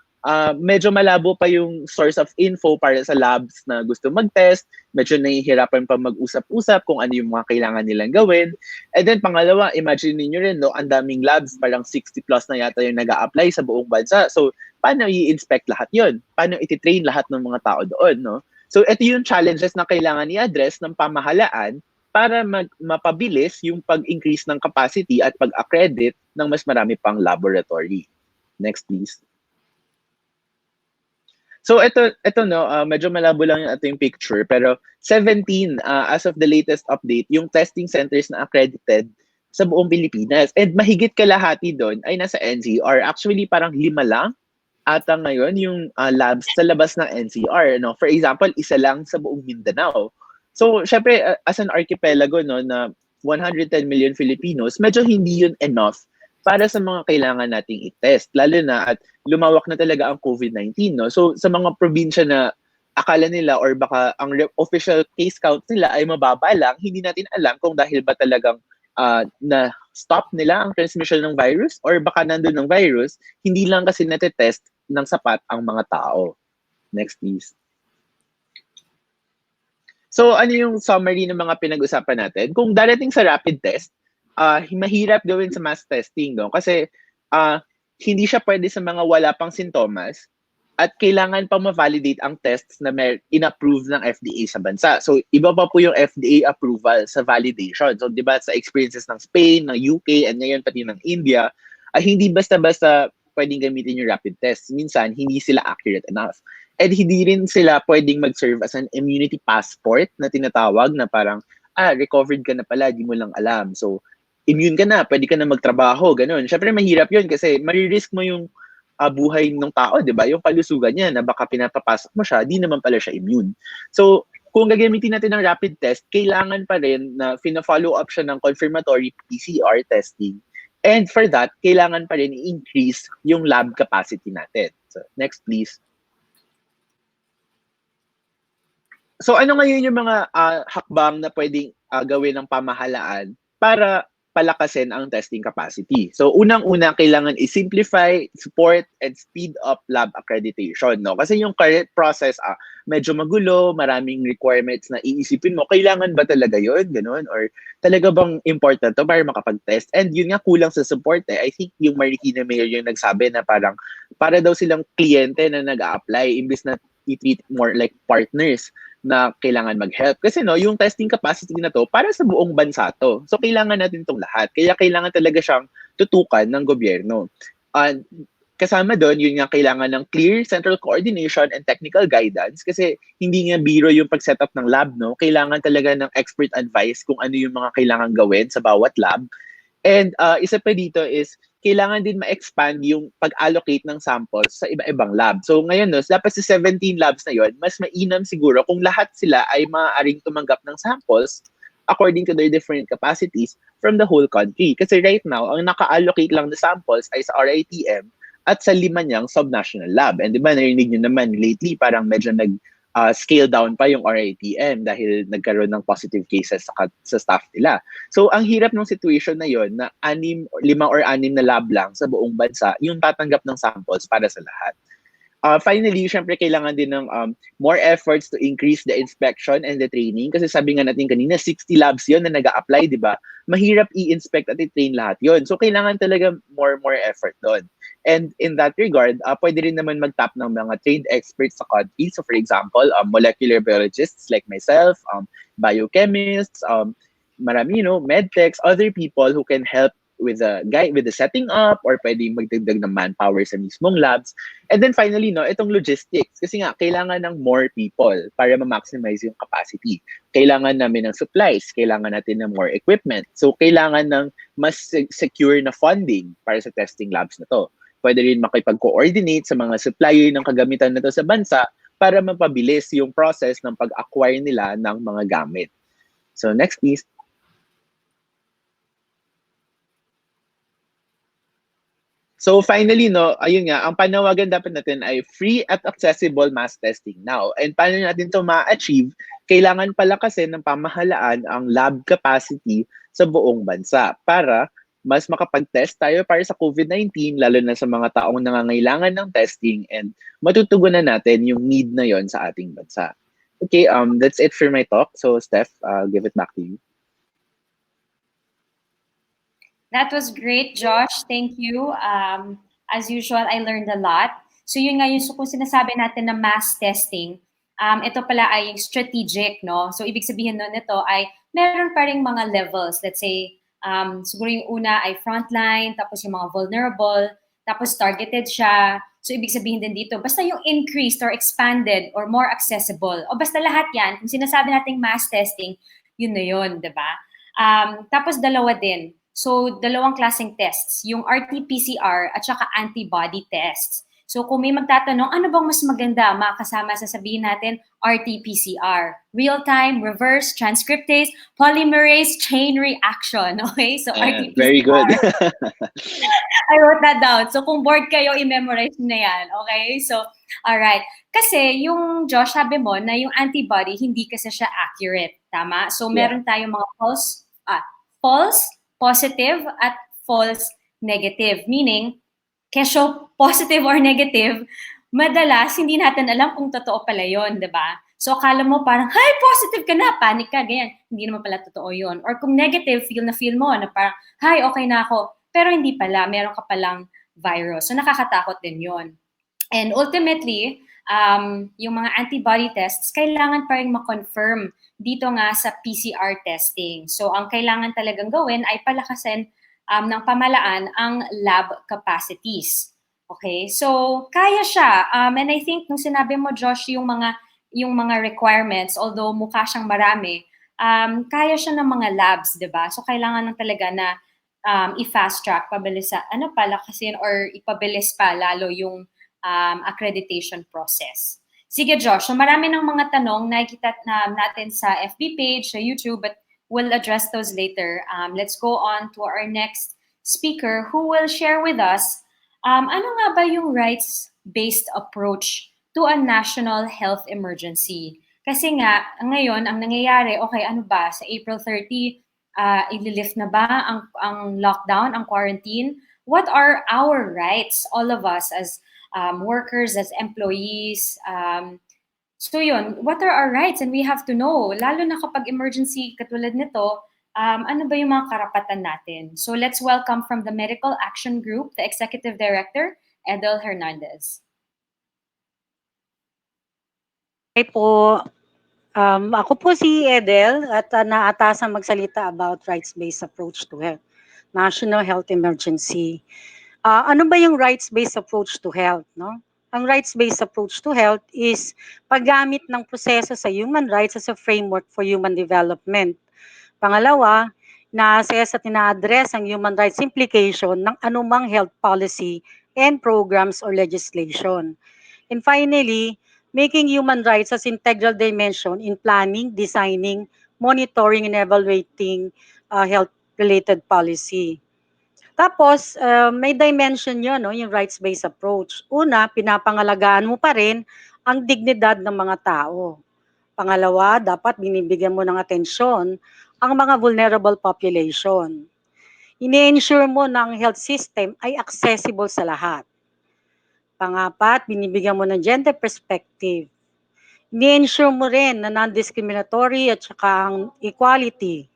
Medyo malabo pa yung source of info para sa labs na gusto mag-test. Medyo nahihirapan pa mag-usap-usap kung ano yung mga kailangan nilang gawin. And then pangalawa, imagine niyo rin, no, ang daming labs, parang 60 plus na yata yung nag-a-apply sa buong bansa. So, paano i-inspect lahat yon? Paano iti-train lahat ng mga tao doon, no? So, ito yung challenges na kailangan i-address ng pamahalaan para mapabilis yung pag-increase ng capacity at pag-accredit ng mas marami pang laboratory. Next, please. So ito no, medyo malabo lang yung picture, pero 17 as of the latest update, yung testing centers na accredited sa buong Pilipinas. And mahigit kalahati doon ay nasa NCR. Actually, parang 5 lang ata ngayon yung labs sa labas ng NCR. No? For example, isa lang sa buong Mindanao. So, syempre, as an archipelago, no, na 110 million Filipinos, medyo hindi yun enough para sa mga kailangan nating i-test. Lalo na at lumawak na talaga ang COVID-19. No? So, sa mga probinsya na akala nila or baka ang official case count nila ay mababa lang, hindi natin alam kung dahil ba talagang na-stop nila ang transmission ng virus or baka nandun ng virus, hindi lang kasi natetest ng sapat ang mga tao. Next, please. So, ano yung summary ng mga pinag-usapan natin? Kung darating sa rapid test, mahirap gawin sa mass testing, no? Kasi hindi siya pwede sa mga wala pang sintomas at kailangan pa ma-validate ang tests na in-approve ng FDA sa bansa. So, iba pa po yung FDA approval sa validation. So, di ba, sa experiences ng Spain, ng UK, and ngayon pati ng India, hindi basta-basta pwedeng gamitin yung rapid test. Minsan, hindi sila accurate enough. And hindi rin sila pwedeng mag-serve as an immunity passport na tinatawag na parang, recovered ka na pala, di mo lang alam. So, immune ka na, pwede ka na magtrabaho, ganun. Siyempre, mahirap yun kasi maririsk mo yung buhay ng tao, di ba? Yung kalusugan niya na baka pinapapasok mo siya, di naman pala siya immune. So, kung gagamitin natin ng rapid test, kailangan pa rin na fina-follow up siya ng confirmatory PCR testing. And for that, kailangan pa rin i-increase yung lab capacity natin. So, next please. So, ano ngayon yung mga hakbang na pwedeng gawin ng pamahalaan para palakasin ang testing capacity. So unang-una kailangan i-simplify, support, and speed up lab accreditation, no? Kasi yung current process medyo magulo, maraming requirements na iisipin mo, kailangan ba talaga yun? Ganun? Or talaga bang important to para makapag-test? And yun nga kulang sa support eh. I think yung Marikina Mayor yung nagsabi na parang para daw silang kliyente na nag-a-apply imbis na i-treat more like partners na kailangan mag-help. Kasi no, yung testing capacity na to, para sa buong bansa to. So, kailangan natin itong lahat. Kaya kailangan talaga siyang tutukan ng gobyerno. Kasama doon, yun nga kailangan ng clear central coordination and technical guidance kasi hindi nga biro yung pag-set up ng lab, no? Kailangan talaga ng expert advice kung ano yung mga kailangan gawin sa bawat lab. And isa pa dito is, kailangan din ma-expand yung pag-allocate ng samples sa iba-ibang lab. So ngayon, no, dapat sa 17 labs na yon, mas mainam siguro kung lahat sila ay maaaring tumanggap ng samples according to their different capacities from the whole country. Kasi right now, ang naka-allocate lang na samples ay sa RITM at sa 5 niyang sub-national lab. And di ba, narinig nyo naman lately, parang medyo scale down pa yung RITM dahil nagkaroon ng positive cases sa staff nila. So, ang hirap ng situation na yon na 5 or 6 na lab lang sa buong bansa yung tatanggap ng samples para sa lahat. Finally, syempre kailangan din ng more efforts to increase the inspection and the training kasi sabi nga natin kanina, 60 labs yon na nag-a-apply, di ba? Mahirap i-inspect at i-train lahat yon. So, kailangan talaga more effort doon. And in that regard, pwede rin naman mag-tap ng mga trained experts sa country. So, for example, molecular biologists like myself, biochemists, marami, medtechs, other people who can help with the setting up or pwede magdagdag ng manpower sa mismong labs. And then finally, itong logistics. Kasi nga, kailangan ng more people para ma-maximize yung capacity. Kailangan namin ng supplies, kailangan natin ng more equipment. So, kailangan ng mas secure na funding para sa testing labs na to. Pwede rin makipag-coordinate sa mga supplier ng kagamitan na to sa bansa para mapabilis yung process ng pag-acquire nila ng mga gamit. So, next please. So finally, ayun nga, ang panawagan dapat natin ay free at accessible mass testing now. And paano natin ito ma-achieve? Kailangan palakasin ng pamahalaan ang lab capacity sa buong bansa para mas makapag-test tayo para sa COVID-19, lalo na sa mga taong nangangailangan ng testing and matutugunan natin yung need na yon sa ating bansa. Okay, that's it for my talk. So Steph, I'll give it back to you. That was great, Josh. Thank you. As usual, I learned a lot. So yun nga yung kung sinasabi natin na mass testing, ito pala ay strategic, no? So ibig sabihin nun nito ay meron pa ring mga levels. Let's say, siguro yung una ay frontline, tapos yung mga vulnerable, tapos targeted siya. So ibig sabihin din dito, basta yung increased or expanded or more accessible, o basta lahat yan, kung sinasabi nating mass testing, yun na yun, di ba? Tapos dalawa din. So, dalawang klaseng tests, yung RT-PCR at saka antibody tests. So, kung may magtatanong, ano bang mas maganda? Makasama sasabihin natin, RT-PCR. Real-time, reverse, transcriptase, polymerase, chain reaction. Okay? So, RT-PCR. Very good. I wrote that down. So, kung bored kayo, i-memorize na yan. Okay? So, alright. Kasi, yung Josh, sabi mo na yung antibody, hindi kasi siya accurate. Tama? So, meron tayong mga false positive at false negative. Meaning, kesyo positive or negative, madalas hindi natin alam kung totoo pala yun, di ba? So, akala mo parang, hi, positive ka na, panic ka, ganyan. Hindi naman pala totoo yun. Or kung negative, feel mo na parang, hi, okay na ako. Pero hindi pala, meron ka palang virus. So, nakakatakot din yun. And ultimately, yung mga antibody tests, kailangan pa rin ma-confirm dito nga sa PCR testing. So, ang kailangan talagang gawin ay palakasin ng pamalaan ang lab capacities. Okay? So, kaya siya. And I think, nung sinabi mo, Josh, yung mga requirements, although mukha siyang marami, kaya siya ng mga labs, di ba? So, kailangan lang talaga na i-fast track, palakasin or ipabilis pa lalo yung accreditation process. Sige, Josh. So marami ng mga tanong na nakikita natin sa FB page, sa YouTube, but we'll address those later. Let's go on to our next speaker who will share with us ano nga ba yung rights-based approach to a national health emergency. Kasi nga, ngayon, ang nangyayari, okay, ano ba, sa April 30, ililift na ba ang lockdown, ang quarantine? What are our rights, all of us as workers, as employees? So yun, what are our rights? And we have to know, lalo na kapag emergency katulad nito, ano ba yung mga karapatan natin? So let's welcome from the Medical Action Group, the Executive Director, Edel Hernandez. Hi po. Ako po si Edel at naatasang magsalita about rights-based approach to health, national health emergency. Ano ba yung rights-based approach to health? No? Ang rights-based approach to health is paggamit ng proseso sa human rights as a framework for human development. Pangalawa, na-assess at ina-address ang human rights implication ng anumang health policy and programs or legislation. And finally, making human rights as integral dimension in planning, designing, monitoring, and evaluating health-related policy. Tapos, may dimension yun, no, yung rights-based approach. Una, pinapangalagaan mo pa rin ang dignidad ng mga tao. Pangalawa, dapat binibigyan mo ng atensyon ang mga vulnerable population. Ini-ensure mo na ang health system ay accessible sa lahat. Pangapat, binibigyan mo ng gender perspective. Ni-ensure mo rin na non-discriminatory at saka ang equality.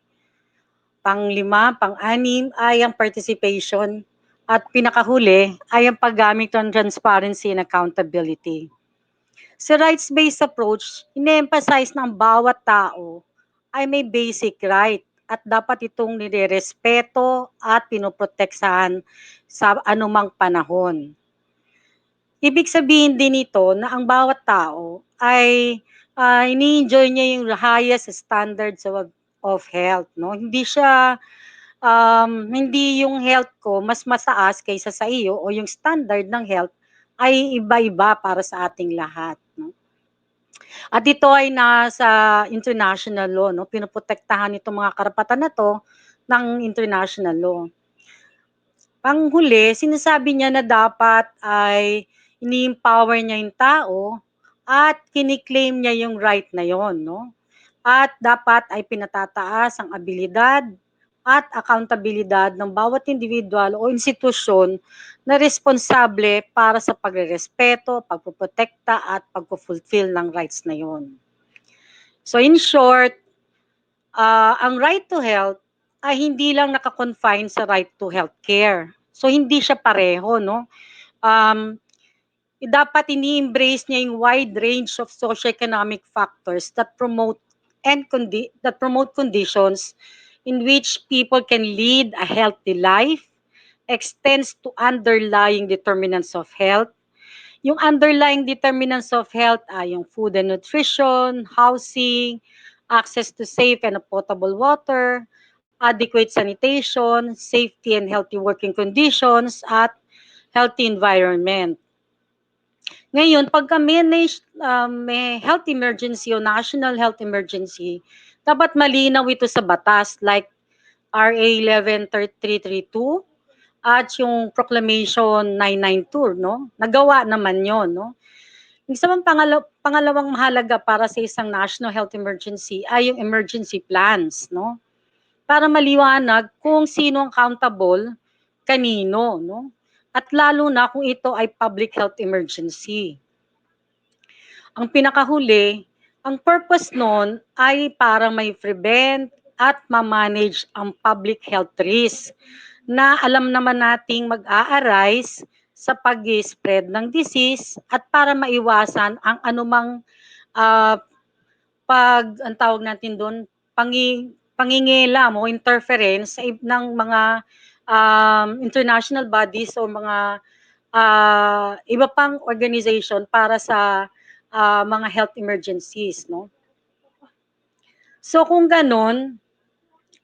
Panglima, pang-anim ay ang participation at pinakahuli ay ang paggamit ng transparency and accountability. Sa rights-based approach, ine-emphasize na ang bawat tao ay may basic right at dapat itong nirerespeto at pinoproteksahan sa anumang panahon. Ibig sabihin din ito na ang bawat tao ay ini-enjoy niya yung highest standards of health, no? Hindi siya hindi yung health ko mas mataas kaysa sa iyo o yung standard ng health ay iba-iba para sa ating lahat, no? At ito ay nasa international law, no? Pinoprotektahan itong mga karapatan na to ng international law. Panghuli, sinasabi niya na dapat ay ini-empower niya yung tao at kiniklaim niya yung right na yon, no? At dapat ay pinatataas ang abilidad at accountabilidad ng bawat individual o institusyon na responsable para sa pagrerespeto, pagpoprotekta at pagpo-fulfill ng rights na yon. So in short, ang right to health ay hindi lang nakakonfine sa right to health care. So hindi siya pareho, no? Dapat ini-embrace niya yung wide range of socioeconomic factors that promote conditions in which people can lead a healthy life, extends to underlying determinants of health. Yung underlying determinants of health ay yung food and nutrition, housing, access to safe and potable water, adequate sanitation, safety and healthy working conditions, at healthy environment. Ngayon, pagka may health emergency o national health emergency, dapat malinaw ito sa batas like RA 11332 at yung Proclamation 992, no? Nagawa naman yon, no? Isa pang pangalawang mahalaga para sa isang national health emergency ay yung emergency plans, no? Para maliwanag kung sino ang accountable, kanino, no? At lalo na kung ito ay public health emergency. Ang pinakahuli, ang purpose nun ay para may prevent at ma-manage ang public health risk na alam naman nating mag-a-arise sa pag-spread ng disease at para maiwasan ang anumang ang tawag natin doon, pangingilam o interference ng mga international bodies o mga iba pang organization para sa mga health emergencies, no? So kung ganon,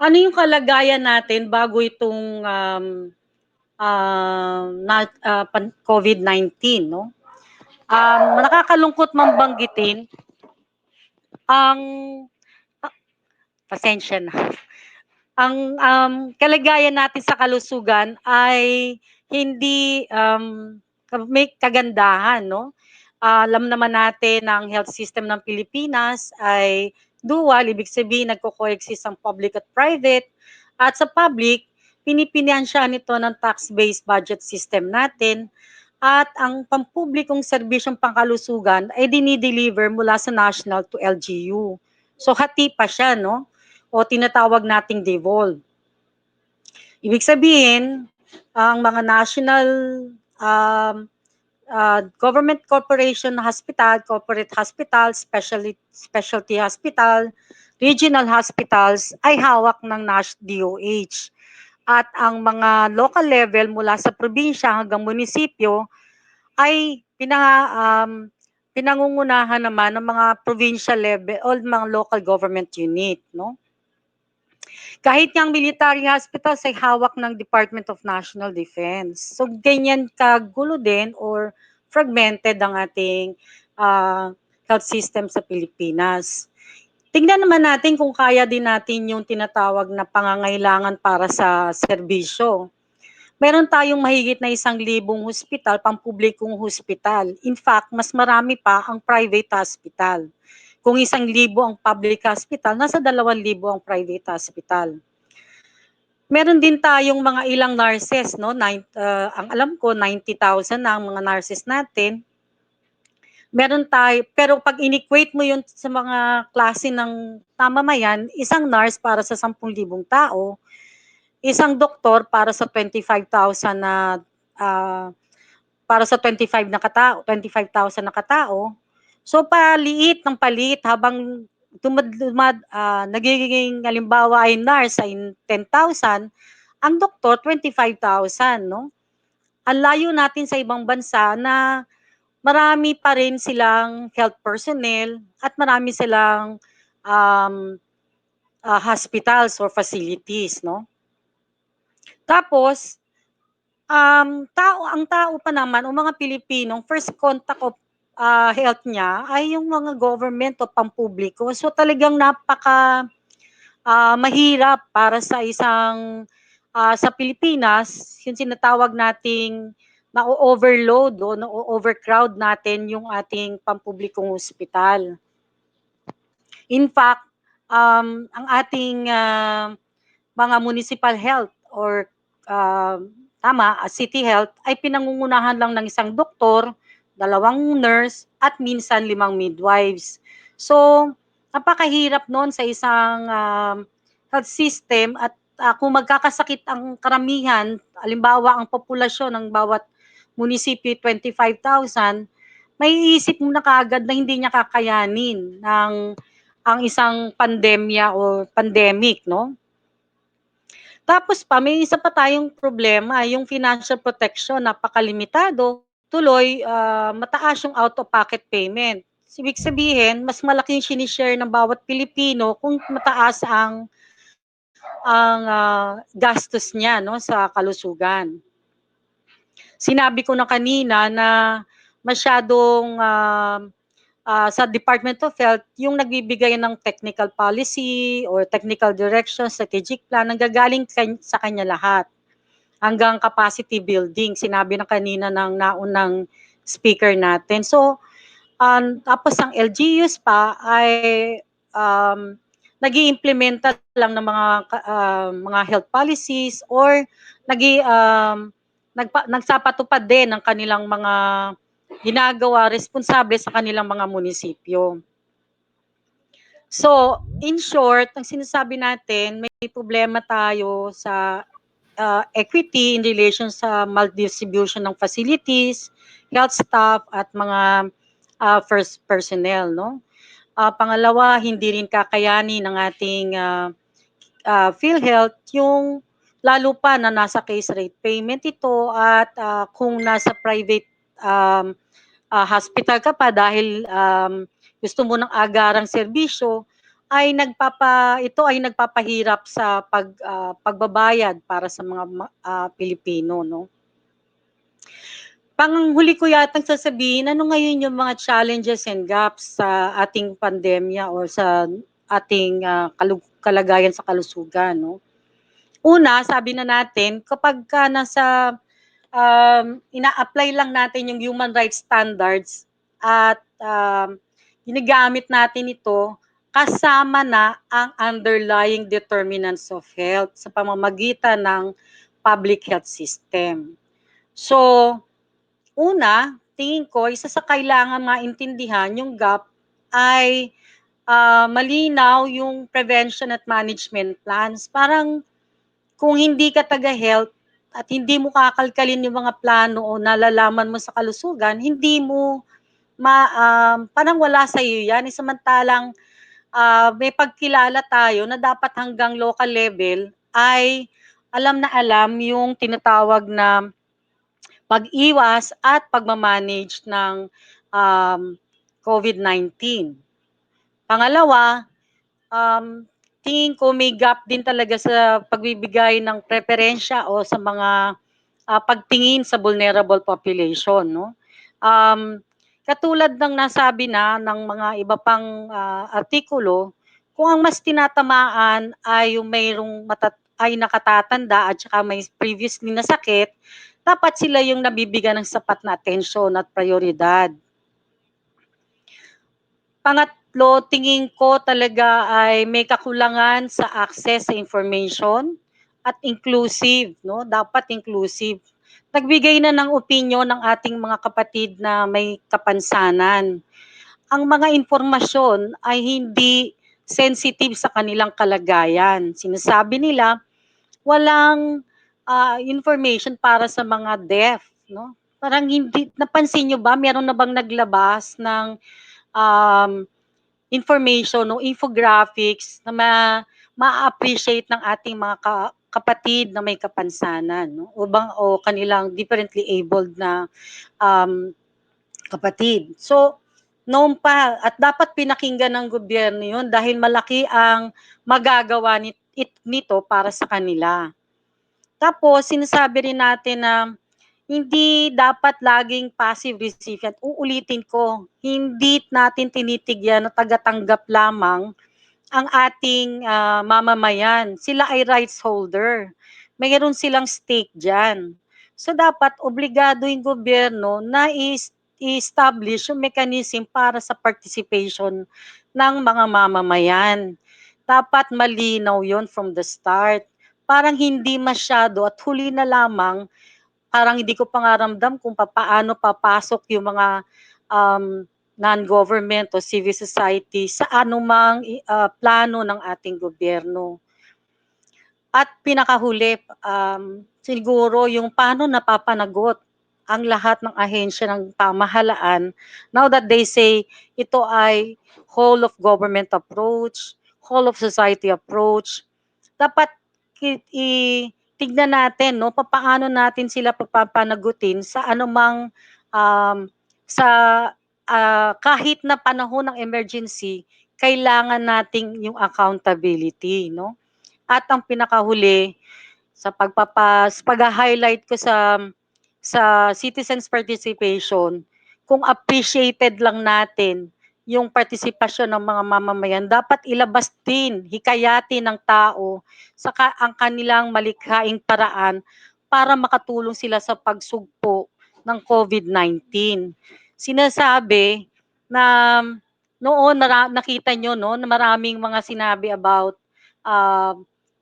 ano yung kalagayan natin bago itong COVID-19, no? Nakakalungkot man banggitin ang pasensya na. Ang kalagayan natin sa kalusugan ay hindi may kagandahan, no? Alam naman natin na ang health system ng Pilipinas ay dual, ibig sabihin nagko-coexist ang public at private, at sa public, pinipinansya nito ng tax-based budget system natin, at ang pampublikong serbisyong pangkalusugan ay dinideliver mula sa national to LGU. So hati pa siya, no? O tinatawag nating devolve. Ibig sabihin, ang mga national government corporation hospital, corporate hospital, specialty hospital, regional hospitals ay hawak ng DOH. At ang mga local level mula sa probinsya hanggang munisipyo ay pinangungunahan naman ng mga provincial level o mga local government unit, no? Kahit yung military hospitals ay hawak ng Department of National Defense. So, ganyan kagulo din or fragmented ang ating health system sa Pilipinas. Tingnan naman natin kung kaya din natin yung tinatawag na pangangailangan para sa serbisyo. Meron tayong mahigit na 1,000 hospital, pampublikong hospital. In fact, mas marami pa ang private hospital. Kung 1,000 ang public hospital, nasa 2,000 ang private hospital. Meron din tayong mga ilang nurses, no? Ang alam ko, 90,000 na ang mga nurses natin. Meron tayo, pero pag in-equate mo yun sa mga klase ng mamamayan, isang nurse para sa 10,000 tao, isang doktor para sa 25,000 na para sa 25 na katao, 25,000 na katao. So paliit ng paliit habang nagiging halimbawa ay nurse ay 10,000, ang doktor 25,000, no? Ang layo natin sa ibang bansa na marami pa rin silang health personnel at marami silang hospitals or facilities, no? Tapos, ang tao pa naman, o mga Pilipinong, first contact of health niya ay yung mga government o pampubliko. So talagang napaka mahirap para sa isang sa Pilipinas, yung sinatawag nating na-overload o na-overcrowd natin yung ating pampublikong ospital. In fact, ang ating mga municipal health or city health ay pinangungunahan lang ng isang doktor, 2 nurse, at minsan 5 midwives. So, napakahirap noon sa isang health system at kung magkakasakit ang karamihan, halimbawa ang populasyon ng bawat munisipyo 25,000, may iisip mo na kaagad na hindi niya kakayanin ang isang pandemya o pandemic, no? Tapos pa, may isa pa tayong problema, yung financial protection, napakalimitado. Tuloy, mataas yung out-of-pocket payment. Ibig sabihin, mas malaki yung sinishare ng bawat Pilipino kung mataas ang gastos niya, no, sa kalusugan. Sinabi ko na kanina na masyadong sa Department of Health, yung nagbibigay ng technical policy or technical direction, strategic plan, nanggagaling sa kanya lahat. Hanggang capacity building, sinabi na kanina ng naunang speaker natin. So, tapos ang LGUs pa ay nag-i-implementa lang ng mga health policies or nagsapatupad din ng kanilang mga ginagawa responsable sa kanilang mga munisipyo. So, in short, ang sinasabi natin, may problema tayo sa equity in relation sa maldistribution ng facilities, health staff, at mga first personnel, no? Pangalawa, hindi rin kakayanin ng ating PhilHealth yung lalo pa na nasa case rate payment ito at kung nasa private hospital ka pa dahil gusto mo ng agarang serbisyo, ito ay nagpapahirap sa pagbabayad para sa mga Pilipino, no? Panghuli ko yatang sasabihin, ano ngayon yung mga challenges and gaps sa ating pandemya o sa ating kalagayan sa kalusugan, no? Una, sabi na natin, kapag ka nasa ina-apply lang natin yung human rights standards at ginagamit natin ito kasama na ang underlying determinants of health sa pamamagitan ng public health system. So, una, tingin ko, isa sa kailangan maintindihan yung gap ay malinaw yung prevention at management plans. Parang kung hindi ka taga-health at hindi mo kakalkalin yung mga plano o nalalaman mo sa kalusugan, hindi mo parang wala sa iyo yan. Samantalang may pagkilala tayo na dapat hanggang local level ay alam na alam yung tinatawag na pag-iwas at pagmamanage ng COVID-19. Pangalawa, tingin ko may gap din talaga sa pagbibigay ng preferensya o sa mga pagtingin sa vulnerable population, no? Katulad ng nasabi na ng mga iba pang artikulo, kung ang mas tinatamaan ay yung mayroong ay nakatatanda at saka may previously na sakit, dapat sila yung nabibigyan ng sapat na atensyon at prioridad. Pangatlo, tingin ko talaga ay may kakulangan sa access sa information at inclusive, no? Dapat inclusive. Nagbigay na ng opinyon ng ating mga kapatid na may kapansanan. Ang mga impormasyon ay hindi sensitive sa kanilang kalagayan. Sinasabi nila, walang information para sa mga deaf, no? Parang hindi, napansin nyo ba, meron na bang naglabas ng information o infographics na ma-appreciate ng ating mga kapatid na may kapansanan, no? O kanilang differently abled na kapatid. So, noon pa, at dapat pinakinggan ng gobyerno yun dahil malaki ang magagawa nito para sa kanila. Tapos, sinasabi rin natin na hindi dapat laging passive recipient. Uulitin ko, hindi natin tinitigyan na tagatanggap lamang ang ating mamamayan. Sila ay rights holder. Mayroon silang stake dyan. So dapat obligado yung gobyerno na i-establish yung mechanism para sa participation ng mga mamamayan. Dapat malinaw yon from the start. Parang hindi masyado at huli na lamang, parang hindi ko pangaramdam kung paano papasok yung mga non-government o civil society sa anumang plano ng ating gobyerno. At pinakahuli, siguro yung paano napapanagot ang lahat ng ahensya ng pamahalaan now that they say ito ay whole of government approach, whole of society approach. Dapat tignan natin, no, paano natin sila papanagutin sa anumang sa kahit na panahon ng emergency, kailangan nating yung accountability, no? At ang pinakahuli sa pag-highlight ko sa citizens participation, kung appreciated lang natin yung partisipasyon ng mga mamamayan, dapat ilabas din, hikayatin ng tao sa ang kanilang malikhaing paraan para makatulong sila sa pagsugpo ng COVID-19. Sinasabi na noon nakita nyo, no, na maraming mga sinabi about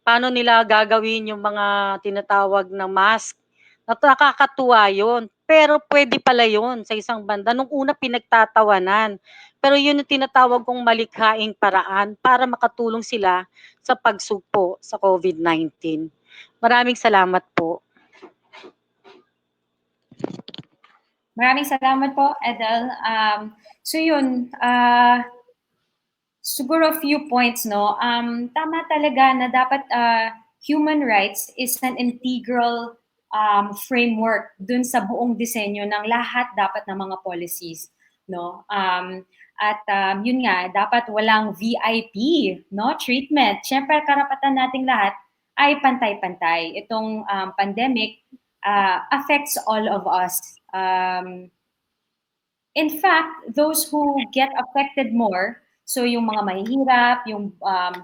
paano nila gagawin yung mga tinatawag na mask. Nakakatuwa yun. Pero pwede pala yun sa isang banda. Nung una pinagtatawanan. Pero yun yung tinatawag kong malikhaing paraan para makatulong sila sa pagsugpo sa COVID-19. Maraming salamat po. Maraming salamat po, Edel. So yun, siguro a few points, no? Tama talaga na dapat human rights is an integral framework dun sa buong disenyo ng lahat dapat ng mga policies, no? Yun nga, dapat walang VIP, no, treatment. Siyempre, karapatan nating lahat ay pantay-pantay. Itong pandemic affects all of us. In fact, those who get affected more, so yung mga mahihirap, yung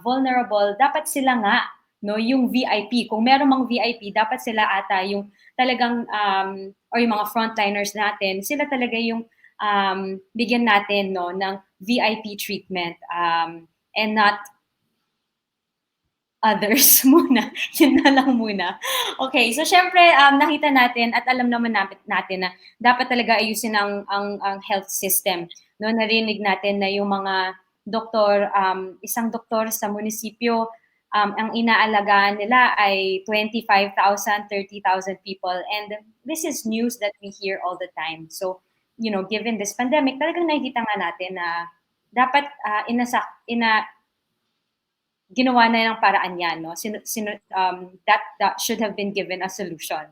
vulnerable, dapat sila nga, no, yung VIP. Kung meron mang VIP, dapat sila ata yung talagang, or yung mga frontliners natin, sila talaga yung bigyan natin, no, ng VIP treatment. and not others muna. Yun na lang muna. Okay, so syempre nakita natin at alam naman natin na dapat talaga ayusin ang health system. No, narinig natin na yung mga doktor, isang doktor sa munisipyo, ang inaalagaan nila ay 25,000, 30,000 people, and this is news that we hear all the time. So, you know, given this pandemic, talagang nakikita nga natin na dapat ginawa na ng paraan yan, no? That should have been given a solution.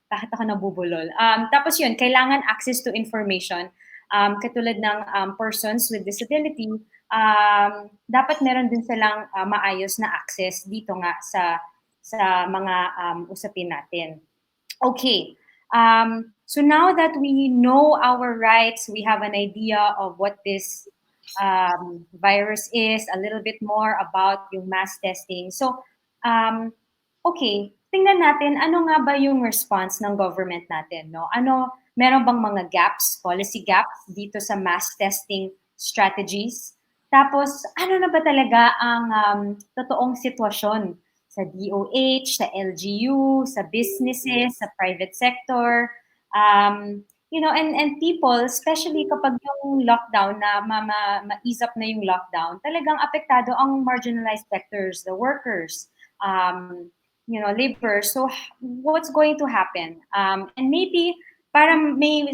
Bakit ako nabubulol? Tapos yun, kailangan access to information. Katulad ng persons with disability, dapat meron din silang maayos na access dito nga sa mga usapin natin. Okay. So now that we know our rights, we have an idea of what this virus is, a little bit more about yung mass testing. So, okay, tingnan natin ano nga ba yung response ng government natin, no? Meron bang mga gaps, policy gaps dito sa mass testing strategies? Tapos, ano na ba talaga ang totoong sitwasyon sa DOH, sa LGU, sa businesses, sa private sector? You know, and people, especially kapag yung lockdown na ma-ease up na yung lockdown, talagang apektado ang marginalized sectors, the workers, you know, labor. So what's going to happen? And maybe para may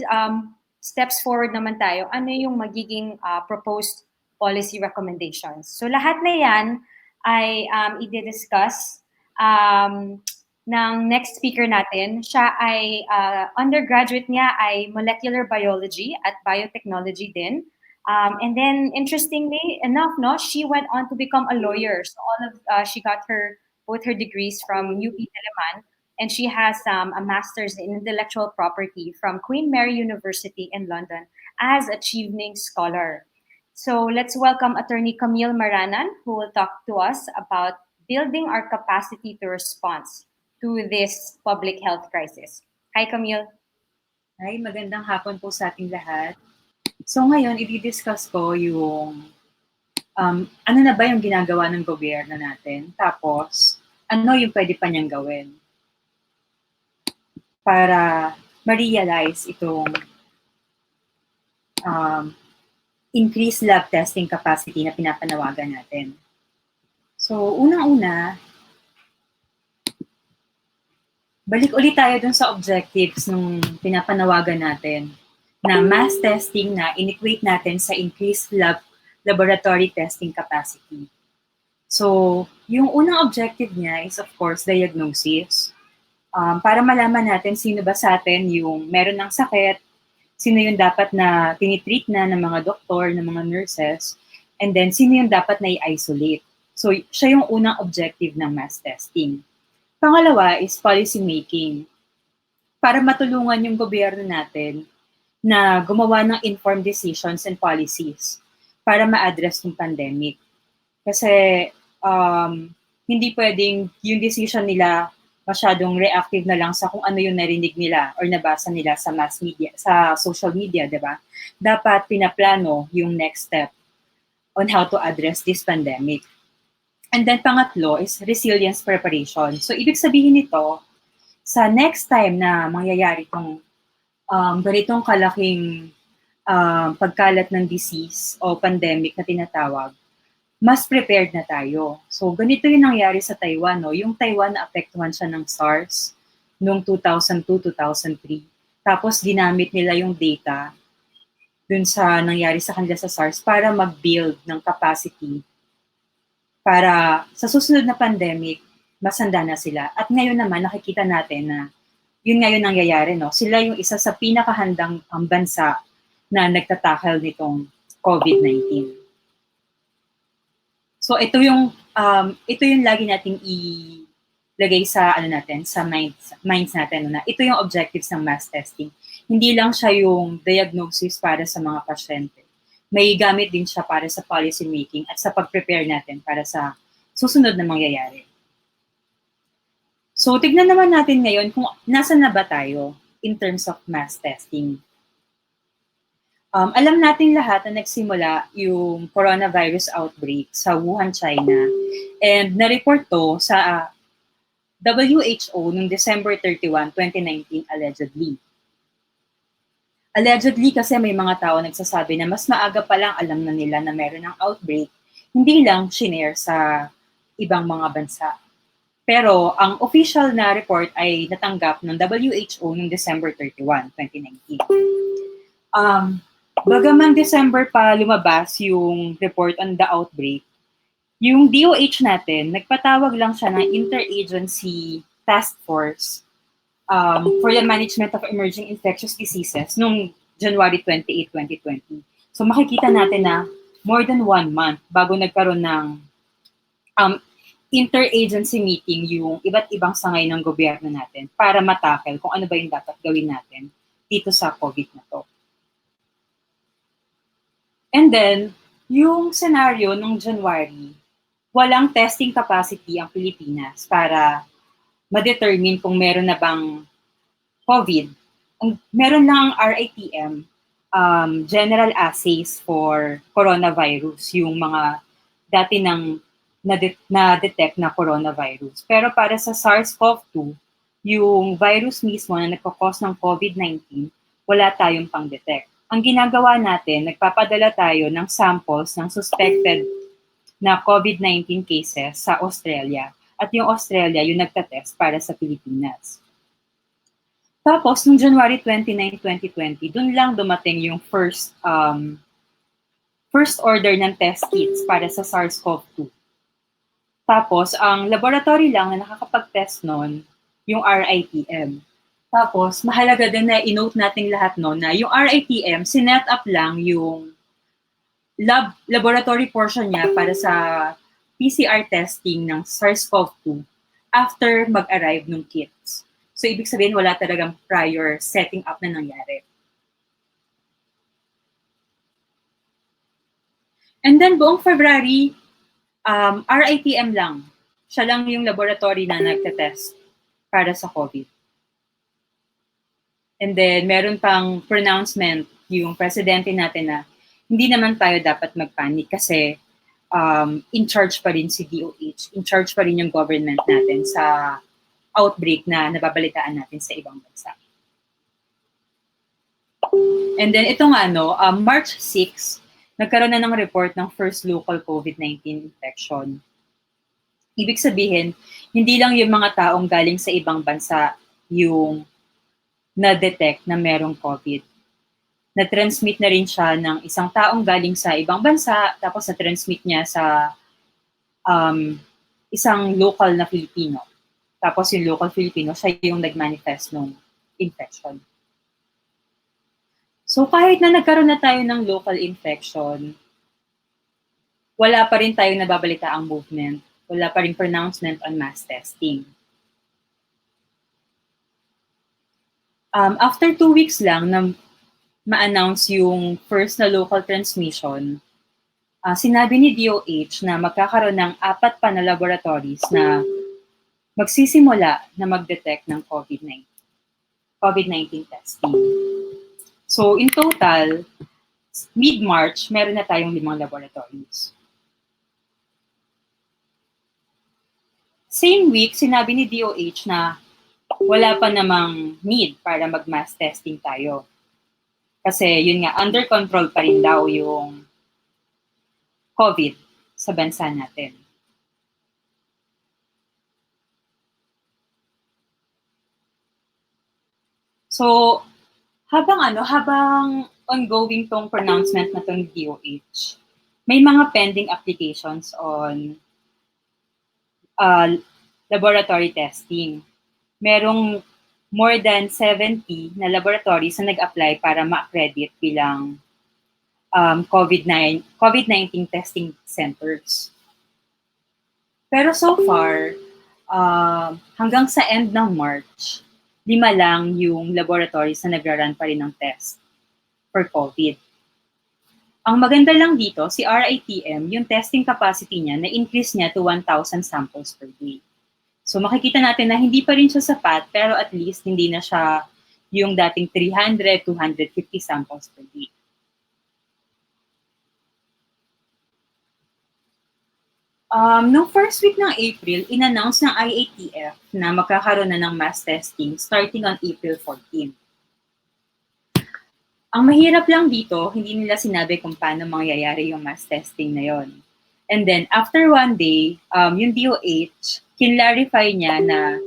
steps forward naman tayo, ano yung magiging proposed policy recommendations. So lahat na yan ay i-discuss ng next speaker natin. Siya ay undergraduate niya ay molecular biology at biotechnology din. And then interestingly enough, no, she went on to become a lawyer. So she got both her degrees from UP Diliman, and she has a master's in intellectual property from Queen Mary University in London as a Chevening Scholar. So let's welcome Attorney Camille Maranan, who will talk to us about building our capacity to respond to this public health crisis. Hi, Camille. Hi, magandang hapon po sa ating lahat. So ngayon, i-discuss ko yung ano na ba yung ginagawa ng gobyerno natin, tapos ano yung pwede pa niyang gawin para ma-realize itong increased lab testing capacity na pinapanawagan natin. So, unang-una, balik ulit tayo dun sa objectives nung pinapanawagan natin na mass testing na in-equate natin sa increased laboratory testing capacity. So, yung unang objective niya is of course diagnosis. Para malaman natin sino ba sa atin yung meron ng sakit, sino yung dapat na tinitreat na ng mga doktor, ng mga nurses, and then sino yung dapat na i-isolate. So, siya yung unang objective ng mass testing. Pangalawa is policy making. Para matulungan yung gobyerno natin na gumawa ng informed decisions and policies para ma-address yung pandemic. Kasi hindi pwedeng yung decision nila masyadong reactive na lang sa kung ano yung narinig nila or nabasa nila sa mass media, sa social media, di ba? Dapat pinaplano yung next step on how to address this pandemic. And then pangatlo is resilience preparation. So ibig sabihin nito, sa next time na mangyayari itong ganitong kalaking pagkalat ng disease o pandemic na tinatawag, mas prepared na tayo. So ganito yung nangyari sa Taiwan. No? Yung Taiwan na-apektuhan siya ng SARS noong 2002-2003. Tapos ginamit nila yung data dun sa nangyari sa kanila sa SARS para mag-build ng capacity para sa susunod na pandemic, masanda na sila. At ngayon naman, nakikita natin na yun ngayon nangyayari. No? Sila yung isa sa pinakahandang bansa na nagtatakal nitong COVID-19. So ito yung lagi nating ilagay sa sa minds natin na ito yung objectives ng mass testing. Hindi lang siya yung diagnosis para sa mga pasyente. May gamit din siya para sa policy making at sa pag-prepare natin para sa susunod na mangyayari. So, tignan naman natin ngayon kung nasa na ba tayo in terms of mass testing. Alam nating lahat na nagsimula yung coronavirus outbreak sa Wuhan, China. And na-report to sa WHO noong December 31, 2019, allegedly. Allegedly kasi may mga tao nagsasabi na mas maaga pa lang alam na nila na meron ng outbreak, hindi lang shinare sa ibang mga bansa. Pero ang official na report ay natanggap ng WHO noong December 31, 2019. Bagaman December pa lumabas yung report on the outbreak, yung DOH natin, nagpatawag lang siya ng Interagency Task Force for the Management of Emerging Infectious Diseases noong January 28, 2020. So makikita natin na more than 1 month bago nagkaroon ng interagency meeting yung iba't ibang sangay ng gobyerno natin para matackle kung ano ba yung dapat gawin natin dito sa COVID na to. And then, yung scenario nung January, walang testing capacity ang Pilipinas para ma-determine kung meron na bang COVID. Meron lang RITM, general assays for coronavirus, yung mga dati nang na-detect na coronavirus. Pero para sa SARS-CoV-2, yung virus mismo na nagkakos ng COVID-19, wala tayong pang-detect. Ang ginagawa natin, nagpapadala tayo ng samples ng suspected na COVID-19 cases sa Australia. At yung Australia, yung nagtatest para sa Pilipinas. Tapos, noong January 29, 2020, dun lang dumating yung first order ng test kits para sa SARS-CoV-2. Tapos, ang laboratory lang na nakakapag-test nun, yung RITM. Tapos, mahalaga din na i-note natin lahat no na yung RITM, sinet up lang yung laboratory portion niya para sa PCR testing ng SARS-CoV-2 after mag-arrive ng kits. So, ibig sabihin, wala talagang prior setting up na nangyari. And then, buong February, RITM lang. Siya lang yung laboratory na nagtetest para sa COVID. And then, meron pang pronouncement yung presidente natin na hindi naman tayo dapat magpanik kasi in charge pa rin si DOH, in charge pa rin yung government natin sa outbreak na nababalitaan natin sa ibang bansa. And then, ito nga, March 6, nagkaroon na ng report ng first local COVID-19 infection. Ibig sabihin, hindi lang yung mga taong galing sa ibang bansa yung na-detect na merong COVID. Na-transmit na rin siya ng isang taong galing sa ibang bansa, tapos na-transmit niya sa isang local na Filipino. Tapos yung local Filipino, siya yung nag-manifest ng infection. So kahit na nagkaroon na tayo ng local infection, wala pa rin tayong nababalitaang movement. Wala pa rin pronouncement on mass testing. After 2 weeks lang na ma-announce yung first na local transmission, sinabi ni DOH na magkakaroon ng 4 pa na laboratories na magsisimula na mag-detect ng COVID-19 testing. So in total, mid-March, meron na tayong 5 laboratories. Same week, sinabi ni DOH na wala pa namang need para mag-mass testing tayo. Kasi yun nga, under control pa rin daw yung COVID sa bansa natin. So, habang ongoing tong pronouncement na tong DOH, may mga pending applications on laboratory testing. Merong more than 70 na laboratories na nag-apply para ma-accredit bilang COVID-19 testing centers. Pero so far, hanggang sa end ng March, 5 lang yung laboratories na nagra-run pa rin ng test for COVID. Ang maganda lang dito, si RITM, yung testing capacity niya, na-increase niya to 1,000 samples per day. So makikita natin na hindi pa rin siya sapat, pero at least hindi na siya yung dating 300, 250 samples per day. Nung first week ng April, in-announce ng IATF na magkakaroon na ng mass testing starting on April 14. Ang mahirap lang dito, hindi nila sinabi kung paano mangyayari yung mass testing na yon. And then, after one day, yung DOH, kinlarify niya na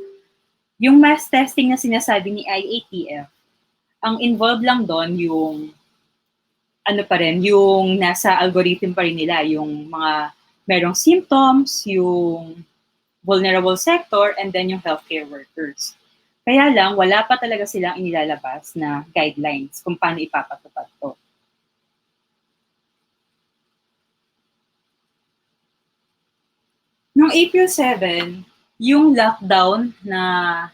yung mass testing na sinasabi ni IATF, ang involved lang doon yung yung nasa algorithm pa rin nila, yung mga merong symptoms, yung vulnerable sector, and then yung healthcare workers. Kaya lang, wala pa talaga silang inilalabas na guidelines kung paano ipapatupad to. Noong April 7, yung lockdown na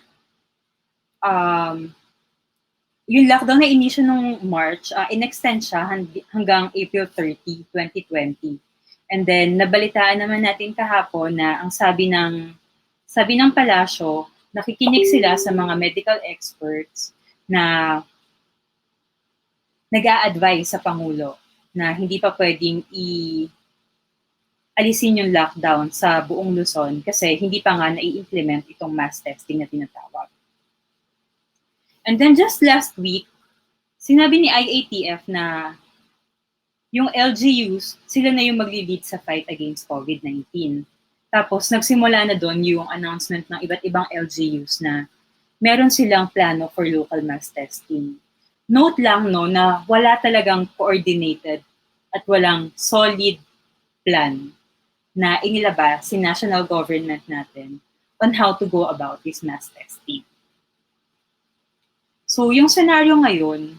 inisyong nung March, in-extend siya hanggang April 30, 2020. And then, nabalitaan naman natin kahapon na ang sabi ng palasyo, nakikinig sila sa mga medical experts na nag-a-advise sa Pangulo na hindi pa pwedeng alisin yung lockdown sa buong Luzon kasi hindi pa nga na-i-implement itong mass testing na tinatawag. And then just last week, sinabi ni IATF na yung LGUs, sila na yung magli-lead sa fight against COVID-19. Tapos nagsimula na doon yung announcement ng iba't ibang LGUs na meron silang plano for local mass testing. Note lang na wala talagang coordinated at walang solid plan na inilabas si national government natin on how to go about this mass testing. So yung senaryo ngayon,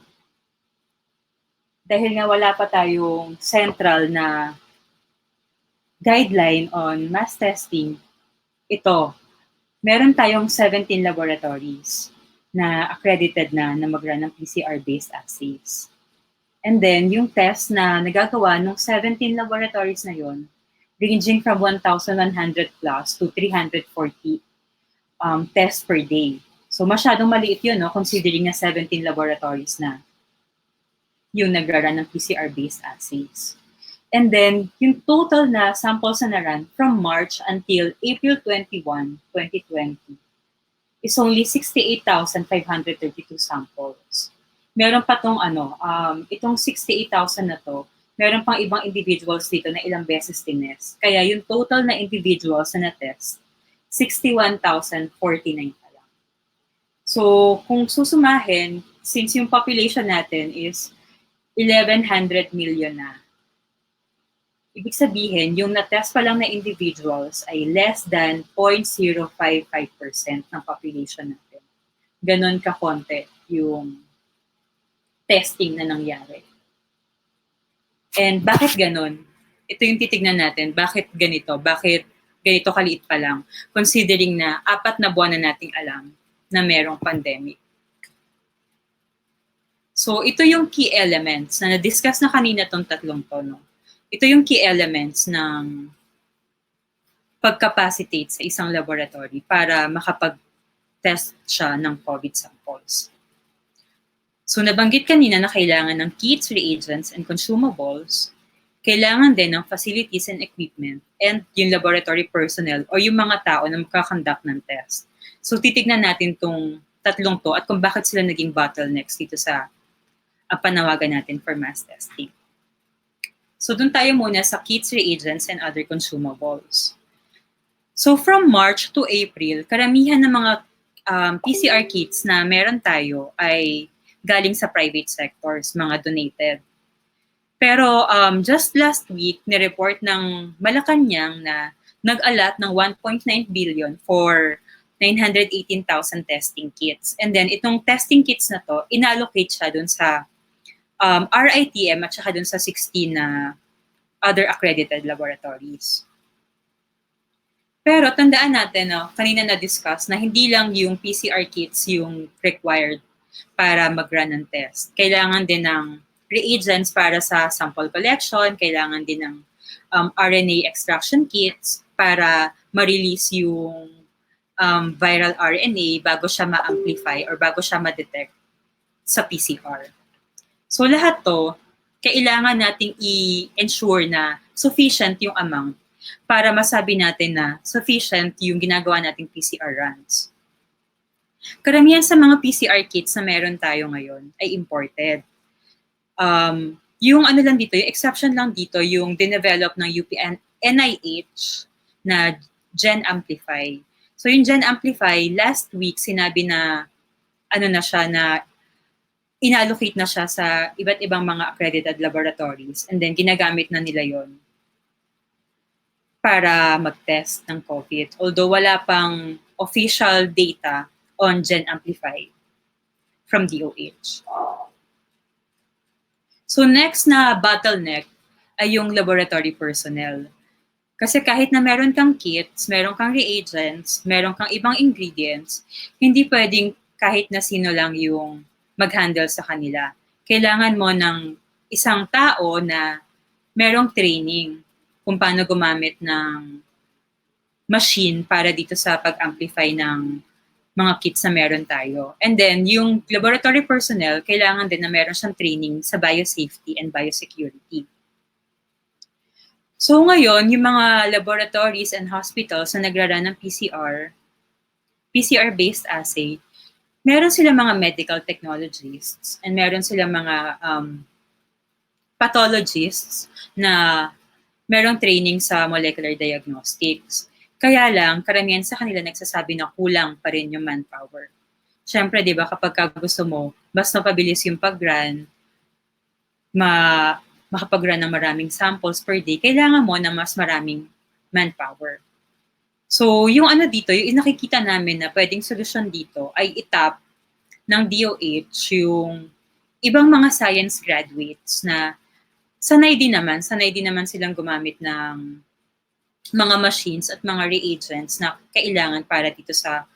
dahil nga wala pa tayong central na guideline on mass testing, meron tayong 17 laboratories na accredited na mag-run ng PCR-based assays. And then, yung test na nagagawa ng 17 laboratories na yon, ranging from 1,100 plus to 340 tests per day. So, masyadong maliit yun, considering na 17 laboratories na yung nag-run ng PCR-based assays. And then, yung total na samples na na-run from March until April 21, 2020 is only 68,532 samples. Meron pa itong 68,000 na to, meron pang ibang individuals dito na ilang beses tinest. Kaya yung total na individuals na na-test, 61,049 pa lang. So, kung susumahin, since yung population natin is 1,100 million na, ibig sabihin, yung na-test pa lang na individuals ay less than 0.055% ng population natin. Ganon kakonte yung testing na nangyari. And bakit ganon? Ito yung titignan natin. Bakit ganito? Bakit ganito kaliit pa lang? Considering na 4 na buwan na nating alam na merong pandemic. So, ito yung key elements na na-discuss na kanina tong tatlong to, no? Ito yung key elements ng pag-capacitate sa isang laboratory para makapag-test siya ng COVID samples. So, nabanggit kanina na kailangan ng kits, reagents, and consumables. Kailangan din ng facilities and equipment and yung laboratory personnel o yung mga tao na magkakonduct ng test. So, titignan natin tong tatlong to at kung bakit sila naging bottlenecks dito sa panawagan natin for mass testing. So, dun tayo muna sa kits, reagents, and other consumables. So, from March to April, karamihan ng mga PCR kits na meron tayo ay galing sa private sectors, mga donated. Pero just last week, nireport ng Malacanang na nag-allot ng 1.9 billion for 918,000 testing kits. And then, itong testing kits na to, inallocate siya dun sa RITM at saka dun sa 16 na other accredited laboratories. Pero tandaan natin, kanina na-discuss na hindi lang yung PCR kits yung required para mag-run ng test. Kailangan din ng reagents para sa sample collection, kailangan din ng RNA extraction kits para ma-release yung viral RNA bago siya ma-amplify or bago siya ma-detect sa PCR. So lahat to, kailangan nating i-ensure na sufficient yung amount para masabi natin na sufficient yung ginagawa nating PCR runs. Karamihan sa mga PCR kits na meron tayo ngayon ay imported. Yung ano lang dito, yung exception lang dito, yung dinevelop ng NIH na Gen Amplify. So yung Gen Amplify, last week sinabi na ano na siya, na inallocate na siya sa iba't ibang mga accredited laboratories, and then ginagamit na nila yon para mag-test ng COVID. Although wala pang official data on Gen Amplify from DOH. So next na bottleneck ay yung laboratory personnel. Kasi kahit na meron kang kits, meron kang reagents, meron kang ibang ingredients, hindi pwedeng kahit na sino lang yung mag-handle sa kanila. Kailangan mo ng isang tao na merong training kung paano gumamit ng machine para dito sa pag-amplify ng mga kits na meron tayo. And then, yung laboratory personnel, kailangan din na meron siyang training sa biosafety and biosecurity. So ngayon, yung mga laboratories and hospitals na nagrarun ng PCR-based assay, meron sila mga medical technologists and meron sila mga pathologists na merong training sa molecular diagnostics. Kaya lang, karamihan sa kanila nagsasabi na kulang pa rin yung manpower. Siyempre, di ba, kapag gusto mo, mas mapabilis yung pag-run, makapag-run ng maraming samples per day, kailangan mo na mas maraming manpower. So, yung ano dito, yung nakikita namin na pwedeng solusyon dito ay itap ng DOH yung ibang mga science graduates na sanay din naman silang gumamit ng mga machines at mga reagents na kailangan para dito sa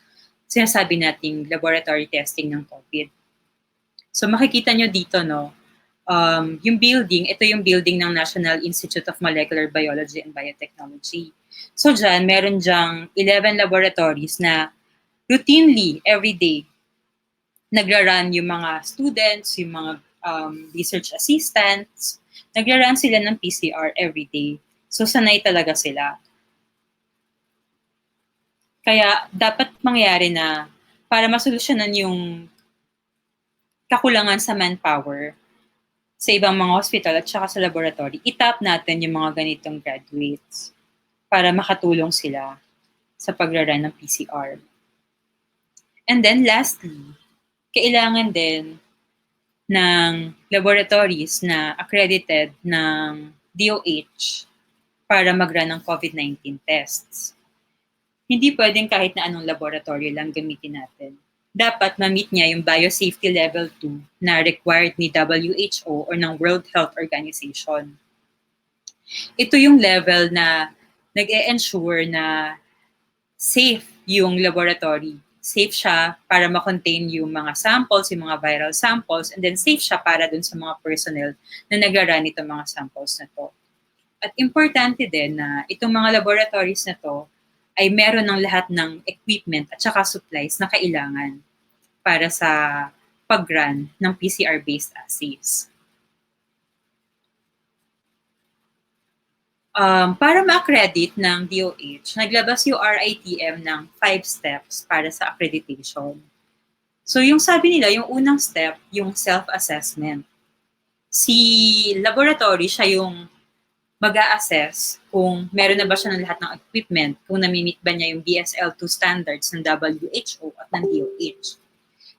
sinasabi nating laboratory testing ng COVID. So makikita nyo dito, no, yung building, ito yung building ng National Institute of Molecular Biology and Biotechnology. So dyan, meron dyang 11 laboratories na routinely, every day, nagra-run yung mga students, yung mga research assistants, nagra-run sila ng PCR every day. So sanay talaga sila. Kaya dapat mangyari na para masolusyonan yung kakulangan sa manpower sa ibang mga hospital at saka sa laboratory, itap natin yung mga ganitong graduates para makatulong sila sa pagrarun ng PCR. And then lastly, kailangan din ng laboratories na accredited ng DOH para mag-run ng COVID-19 tests. Hindi pwedeng kahit na anong laboratory lang gamitin natin. Dapat ma-meet niya yung biosafety level 2 na required ni WHO or ng World Health Organization. Ito yung level na nag-e-ensure na safe yung laboratory. Safe siya para ma-contain yung mga samples, yung mga viral samples, and then safe siya para dun sa mga personnel na nag-run itong mga samples na to. At importante din na itong mga laboratories na to ay meron ng lahat ng equipment at saka supplies na kailangan para sa pag-run ng PCR-based assays. Para ma-accredit ng DOH, naglabas yung RITM ng 5 steps para sa accreditation. So yung sabi nila, yung unang step, yung self-assessment. Si laboratory, siya yung mag-a-assess kung meron na ba siya ng lahat ng equipment, kung nami-meet ba niya yung BSL-2 standards ng WHO at ng DOH.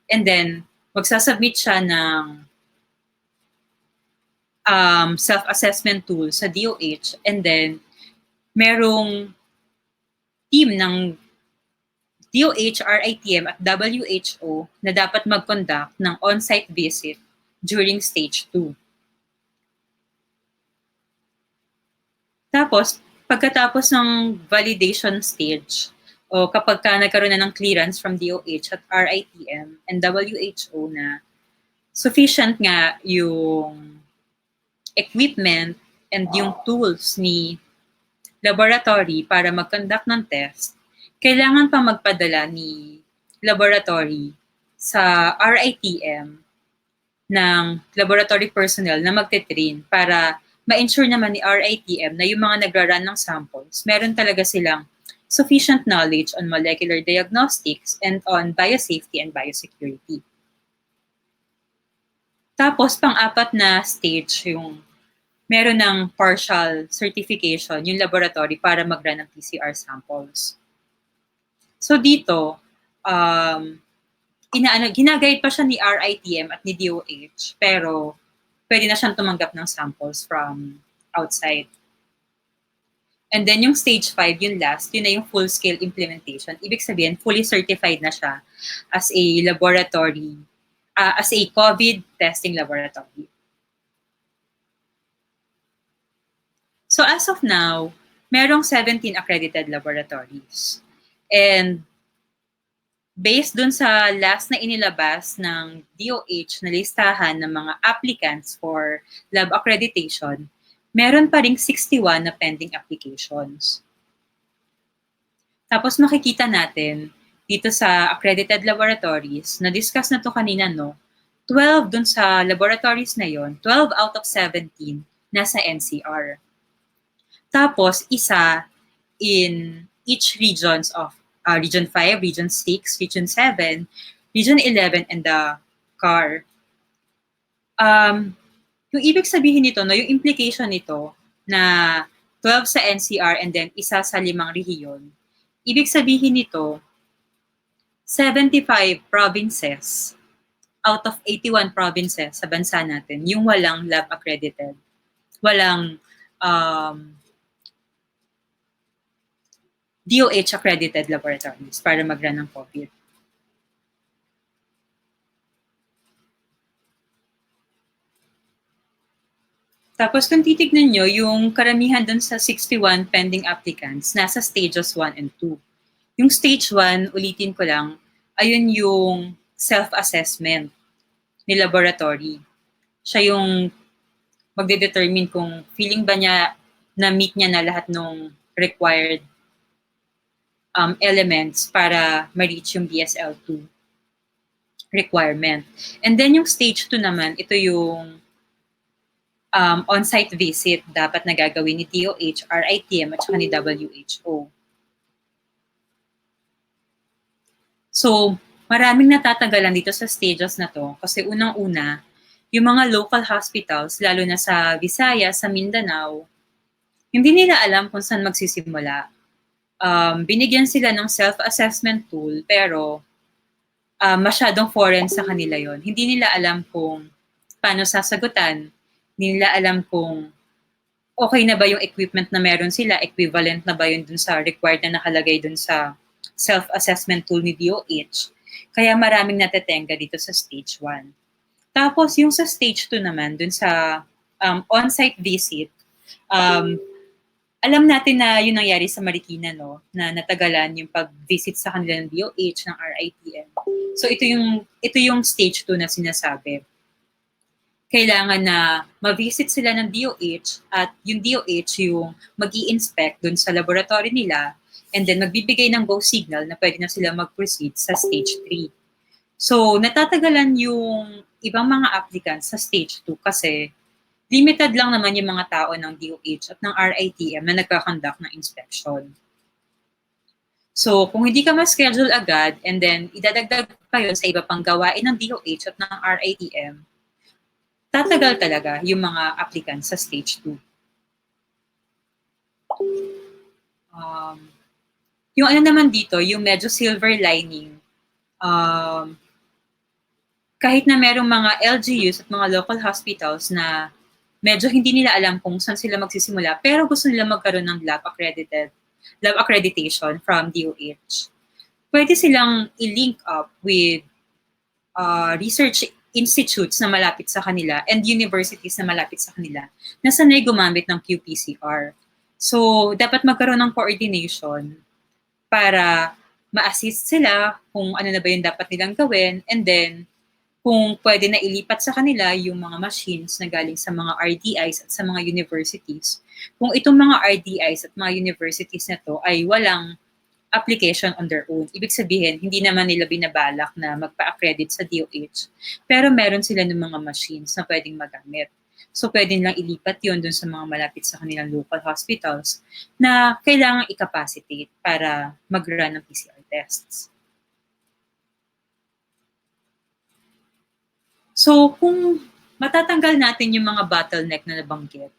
And then, magsasubmit siya ng self-assessment tool sa DOH, and then merong team ng DOH, RITM at WHO na dapat mag-conduct ng on-site visit during stage 2. Tapos, pagkatapos ng validation stage, o kapag ka nagkaroon na ng clearance from DOH at RITM and WHO na sufficient nga yung equipment and yung tools ni laboratory para mag-conduct ng test, kailangan pa magpadala ni laboratory sa RITM ng laboratory personnel na magte-train para ma-ensure naman ni RITM na yung mga nagra-run ng samples, meron talaga silang sufficient knowledge on molecular diagnostics and on biosafety and biosecurity. Tapos, pang-apat na stage, yung meron ng partial certification, yung laboratory para mag-run ng PCR samples. So dito, ginaguide pa siya ni RITM at ni DOH, pero pwede na siyang tumanggap ng samples from outside. And then yung stage 5, yung last, yun na yung full-scale implementation. Ibig sabihin, fully certified na siya as a laboratory, as a COVID testing laboratory. So as of now, merong 17 accredited laboratories. And based dun sa last na inilabas ng DOH na listahan ng mga applicants for lab accreditation, meron pa ring 61 na pending applications. Tapos makikita natin dito sa accredited laboratories, na-discuss na to kanina, no? 12 dun sa laboratories na yon, 12 out of 17 nasa NCR. Tapos isa in each regions of Region 5, Region 6, Region 7, Region 11, and the CAR. Yung ibig sabihin nito, no, yung implication nito na 12 sa NCR and then isa sa 5 rehiyon, ibig sabihin nito, 75 provinces out of 81 provinces sa bansa natin, yung walang lab accredited, walang DOH accredited laboratories para mag-run ng COVID. Tapos kung titignan nyo, yung karamihan dun sa 61 pending applicants, nasa stages 1 and 2. Yung stage 1, ulitin ko lang, ayun yung self-assessment ni laboratory. Siya yung magde-determine kung feeling ba niya na-meet niya na lahat ng required elements para ma-reach yung BSL-2 requirement. And then yung stage 2 naman, ito yung on-site visit dapat na gagawin ni DOH, RITM at saka ni WHO. So, maraming natatagalan dito sa stages na to kasi unang-una, yung mga local hospitals, lalo na sa Visayas, sa Mindanao, hindi nila alam kung saan magsisimula. Binigyan sila ng self-assessment tool pero masyadong foreign sa kanila yon. Hindi nila alam kung paano sasagutan. Hindi nila alam kung okay na ba yung equipment na meron sila, equivalent na ba yun dun sa required na nakalagay dun sa self-assessment tool ni DOH. Kaya maraming natetenga dito sa stage 1. Tapos yung sa stage 2 naman, dun sa on-site visit, alam natin na yun nangyari sa Marikina, no? Na natagalan yung pag-visit sa kanila ng DOH, ng RITM. So ito yung stage 2 na sinasabi. Kailangan na ma-visit sila ng DOH at yung DOH yung mag-i-inspect dun sa laboratory nila and then magbibigay ng go signal na pwede na sila mag-proceed sa stage 3. So natatagalan yung ibang mga applicants sa stage 2 kasi limited lang naman yung mga tao ng DOH at ng RITM na nagkakandak ng inspection. So, kung hindi ka ma-schedule agad and then idadagdag pa yun sa iba pang gawain ng DOH at ng RITM, tatagal talaga yung mga applicants sa stage 2. Yung ano naman dito, yung medyo silver lining, kahit na merong mga LGUs at mga local hospitals na medyo hindi nila alam kung saan sila magsisimula, pero gusto nila magkaroon ng lab accreditation from DOH. Pwede silang i-link up with research institutes na malapit sa kanila and universities na malapit sa kanila na sanay gumamit ng qPCR. So, dapat magkaroon ng coordination para ma-assist sila kung ano na ba yung dapat nilang gawin and then kung pwede na ilipat sa kanila yung mga machines na galing sa mga RDIs at sa mga universities. Kung itong mga RDIs at mga universities na to ay walang application on their own. Ibig sabihin, hindi naman nila binabalak na magpa-accredit sa DOH, pero meron sila ng mga machines na pwedeng magamit. So pwede nilang ilipat yun dun sa mga malapit sa kanilang local hospitals na kailangang i-capacitate para mag-run ng PCR tests. So kung matatanggal natin yung mga bottleneck na nabanggit,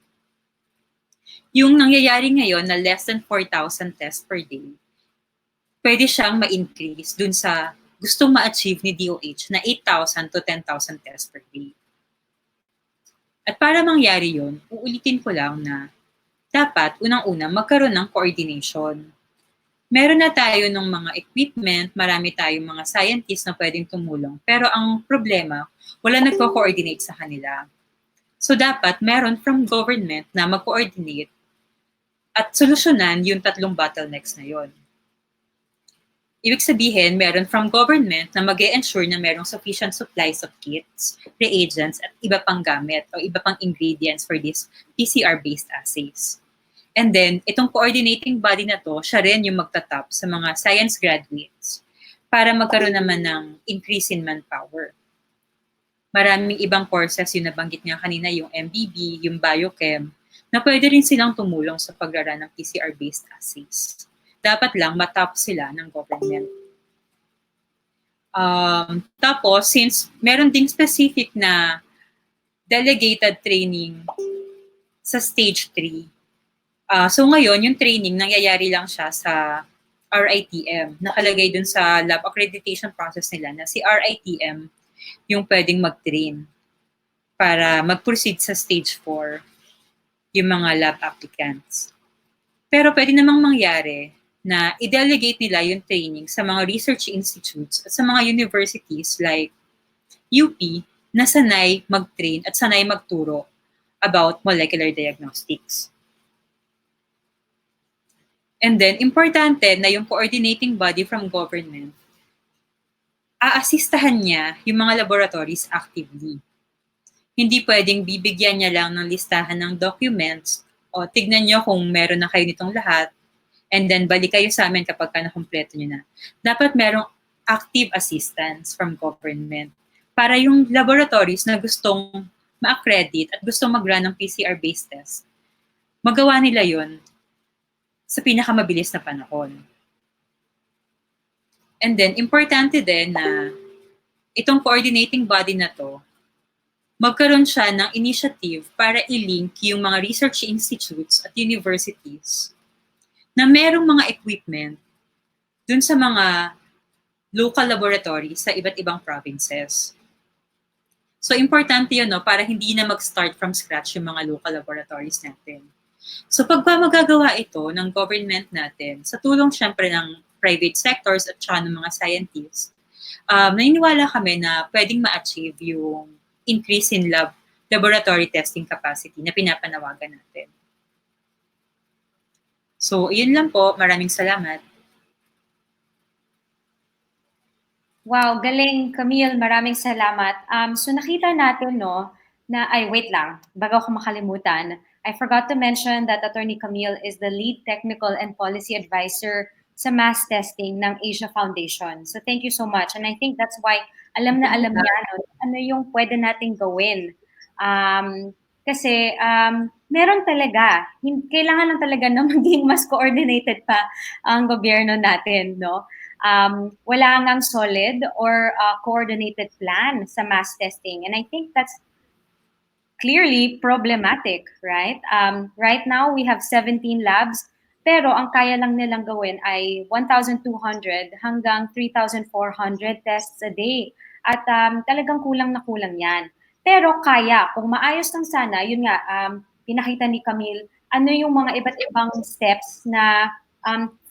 yung nangyayari ngayon na less than 4,000 tests per day, pwede siyang ma-increase dun sa gustong ma-achieve ni DOH na 8,000 to 10,000 tests per day. At para mangyari yun, uulitin ko lang na dapat unang-una magkaroon ng coordination. Meron na tayo ng mga equipment, marami tayong mga scientists na pwedeng tumulong. Pero ang problema, wala nagko-coordinate sa kanila. So dapat meron from government na mag-coordinate at solusyonan yung 3 bottlenecks na yon. Ibig sabihin, meron from government na mag-e-ensure na merong sufficient supplies of kits, reagents, at iba pang gamit o iba pang ingredients for these PCR-based assays. And then, itong coordinating body na to, siya rin yung magtatap sa mga science graduates para magkaroon naman ng increase in manpower. Maraming ibang courses yung nabanggit niya kanina, yung MBB, yung biochem, na pwede rin silang tumulong sa pagrara ng PCR-based assays. Dapat lang matap sila ng government. Tapos, since meron ding specific na delegated training sa stage 3, so ngayon, yung training, nangyayari lang siya sa RITM. Nakalagay dun sa lab accreditation process nila na si RITM yung pwedeng mag-train para mag-proceed sa stage 4 yung mga lab applicants. Pero pwede namang mangyari na i-delegate nila yung training sa mga research institutes at sa mga universities like UP na sanay mag-train at sanay magturo about molecular diagnostics. And then, importante na yung coordinating body from government, aasistahan niya yung mga laboratories actively. Hindi pwedeng bibigyan niya lang ng listahan ng documents o tignan niyo kung meron na kayo nitong lahat and then balik kayo sa amin kapag nakumpleto niyo na. Dapat merong active assistance from government para yung laboratories na gustong ma-accredit at gustong mag-run ng PCR-based test, magawa nila yon sa pinakamabilis na panahon. And then, importante din na itong coordinating body na to, magkaroon siya ng initiative para i-link yung mga research institutes at universities na merong mga equipment dun sa mga local laboratories sa iba't ibang provinces. So, importante yun, no, para hindi na mag-start from scratch yung mga local laboratories natin. So, pag magagawa ito ng government natin, sa tulong syempre ng private sectors at saka ng mga scientists, naniniwala kami na pwedeng ma-achieve yung increase in laboratory testing capacity na pinapanawagan natin. So, yun lang po. Maraming salamat. Wow, galing Camille, maraming salamat. So nakita natin no na wait lang, bago ko makalimutan. I forgot to mention that Attorney Camille is the lead technical and policy advisor sa mass testing ng Asia Foundation. So thank you so much. And I think that's why alam na alam niya ano yung pwede nating gawin. Kasi meron talaga, kailangan lang talaga na maging mas coordinated pa ang gobyerno natin, no? Wala ngang solid or coordinated plan sa mass testing. And I think that's clearly problematic, right? Right now, we have 17 labs, pero ang kaya lang nilang gawin ay 1,200 hanggang 3,400 tests a day. At talagang kulang na kulang yan. Pero kaya, kung maayos lang sana, yun nga, pinakita ni Camille, ano yung mga iba't ibang steps na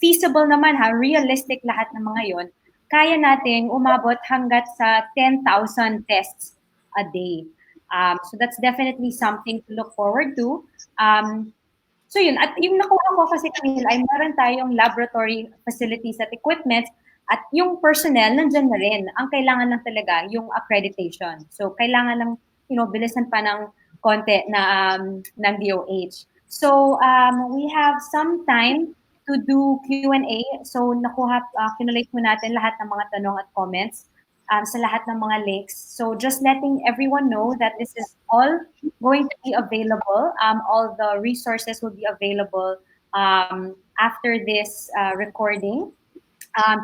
feasible naman, realistic lahat ng mga yon, kaya nating umabot hanggat sa 10,000 tests a day. So that's definitely something to look forward to. So yun, at yung nakuha ko kasi Camille ay meron tayong laboratory facilities at equipment at yung personnel nandyan na rin. Ang kailangan lang talaga yung accreditation. So kailangan lang, bilisan pa ng konti na ng DOH. So we have some time to do Q&A. So kinulate mo natin lahat ng mga tanong at comments sa lahat ng mga links. So just letting everyone know that this is all going to be available. All the resources will be available after this recording.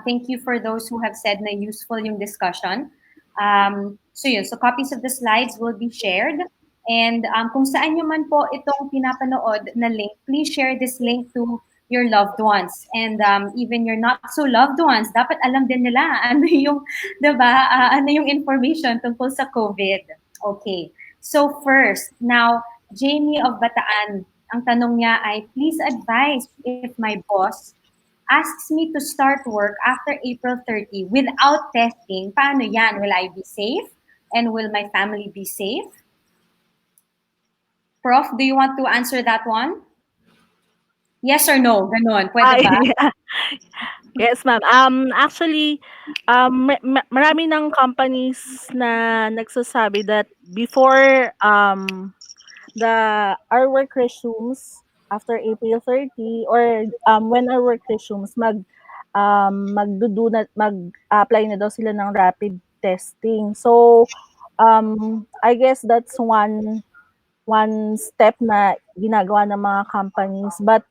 Thank you for those who have said na useful yung discussion. So copies of the slides will be shared. And kung saan nyo man po itong pinapanood na link, please share this link to your loved ones. And even your not so loved ones, dapat alam din nila ano yung, diba, ano yung information tungkol sa COVID. Okay. So first, now, Jamie of Bataan, ang tanong niya ay, please advise if my boss asks me to start work after April 30 without testing, paano yan? Will I be safe? And will my family be safe? Prof, do you want to answer that one? Yes or no? Ganon. Pwede ba? Yes, ma'am. Actually, marami ng companies na nagsasabi that before our work resumes after April 30 or when our work resumes, mag-apply na daw sila ng rapid testing. So, I guess that's one step na ginagawa ng mga companies. But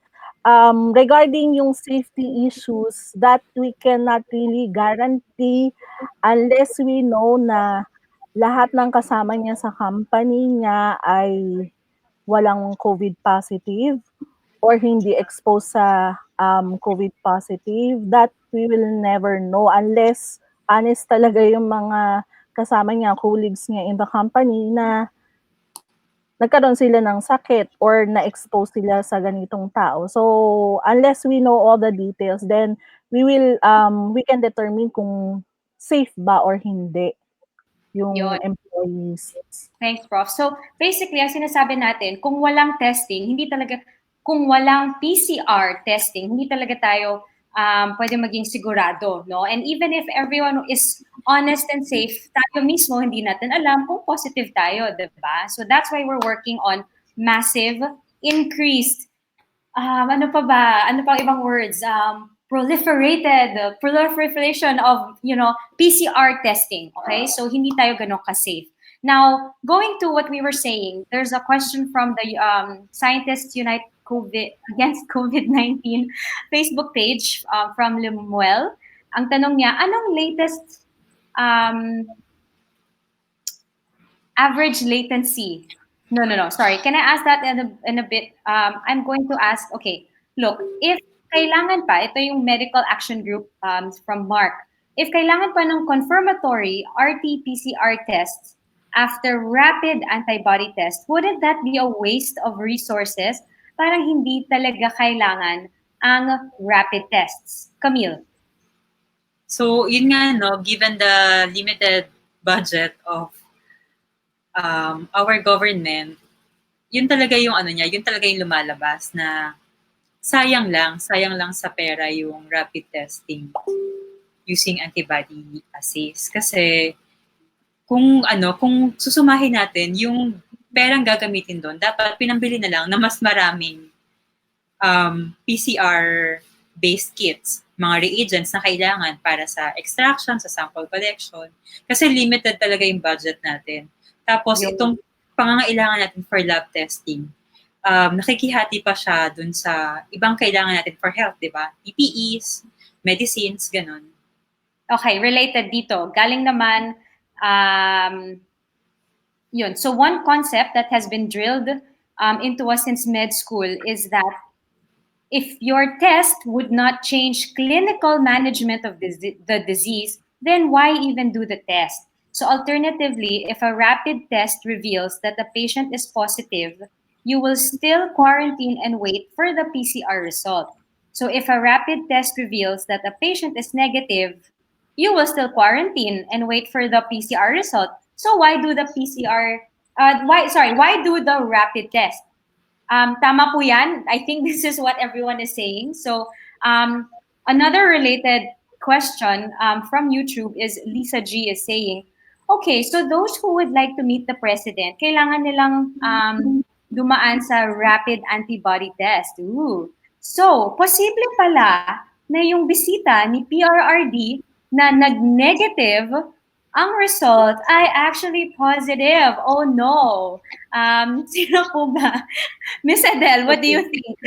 regarding yung safety issues, that we cannot really guarantee unless we know na lahat ng kasama niya sa company niya ay walang COVID positive or hindi exposed sa COVID positive. That we will never know unless honest talaga yung mga kasama niya, colleagues niya in the company na nagkaroon sila ng sakit or na-expose sila sa ganitong tao. So, unless we know all the details, then we can determine kung safe ba or hindi yung Yun. employees. Thanks, Prof. So, basically, ang sinasabi natin, kung walang testing, kung walang PCR testing, hindi talaga tayo pwede maging sigurado, no? And even if everyone is honest and safe, tayo mismo hindi natin alam kung positive tayo, diba? So that's why we're working on massive, increased, ano pa ba? Ano pang ibang words? Proliferation of, PCR testing, okay? So hindi tayo ganun ka-safe. Now, going to what we were saying, there's a question from the Scientists Unite Against COVID-19 Facebook page from Lemuel. Ang tanong niya, anong latest average latency? No. Sorry. Can I ask that in a bit? I'm going to ask, okay, look, if kailangan pa, ito yung Medical Action Group from Mark, if kailangan pa ng confirmatory RT-PCR tests after rapid antibody test, wouldn't that be a waste of resources? Parang hindi talaga kailangan ang rapid tests. Camille. So, yun nga, no, given the limited budget of our government, yun talaga yung yun talaga yung lumalabas na sayang lang sa pera yung rapid testing using antibody assays. Kasi kung susumahin natin yung perang gagamitin doon, dapat pinambili na lang na mas maraming PCR-based kits, mga reagents na kailangan para sa extraction, sa sample collection. Kasi limited talaga yung budget natin. Tapos itong pangangailangan natin for lab testing, nakikihati pa siya dun sa ibang kailangan natin for health, di ba? PPEs, medicines, ganun. Okay, related dito. Galing naman, yun. So one concept that has been drilled into us since med school is that if your test would not change clinical management of the disease, then why even do the test? So alternatively, if a rapid test reveals that the patient is positive, you will still quarantine and wait for the PCR result. So if a rapid test reveals that the patient is negative, you will still quarantine and wait for the PCR result. So why do the why do the rapid test? Tama po yan. I think this is what everyone is saying. So another related question from YouTube is Lisa G is saying, okay, so those who would like to meet the president, kailangan nilang dumaan sa rapid antibody test. Ooh. So, posible pala na yung bisita ni PRRD na nag-negative Ang result ay actually positive. Oh no. Sino po ba? Miss Adele, what do you think?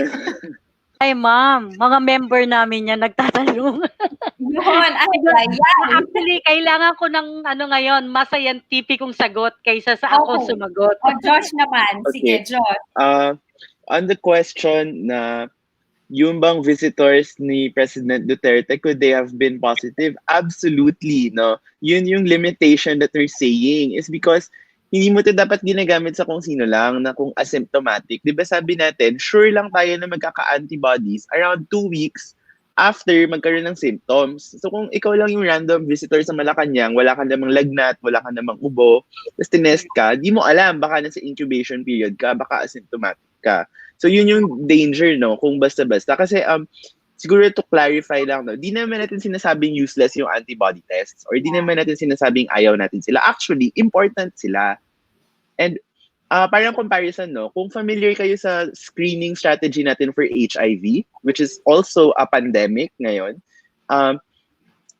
Ay, ma'am, mga member namin yan nagtatanong. Yun, ay, ayan. Actually, kailangan ko ng ngayon, mas scientificong sagot kaysa sa ako Okay. sumagot. O, Josh naman. Sige, Okay. Josh. On the question na yung bang visitors ni President Duterte, could they have been positive? Absolutely, no? Yun yung limitation that we're saying is because hindi mo ito dapat ginagamit sa kung sino lang na kung asymptomatic. Di ba sabi natin, sure lang tayo na magkaka-antibodies around 2 weeks after magkaroon ng symptoms. So kung ikaw lang yung random visitor sa Malacanang, wala ka namang lagnat, wala ka namang ubo, tapos tinest ka, di mo alam, baka nasa incubation period ka, baka asymptomatic ka. So yun yung danger, no, kung basta-basta. Kasi siguro to clarify lang, no, di naman natin sinasabing useless yung antibody tests or di naman natin sinasabing ayaw natin sila. Actually, important sila. And parang comparison, no, kung familiar kayo sa screening strategy natin for HIV, which is also a pandemic ngayon,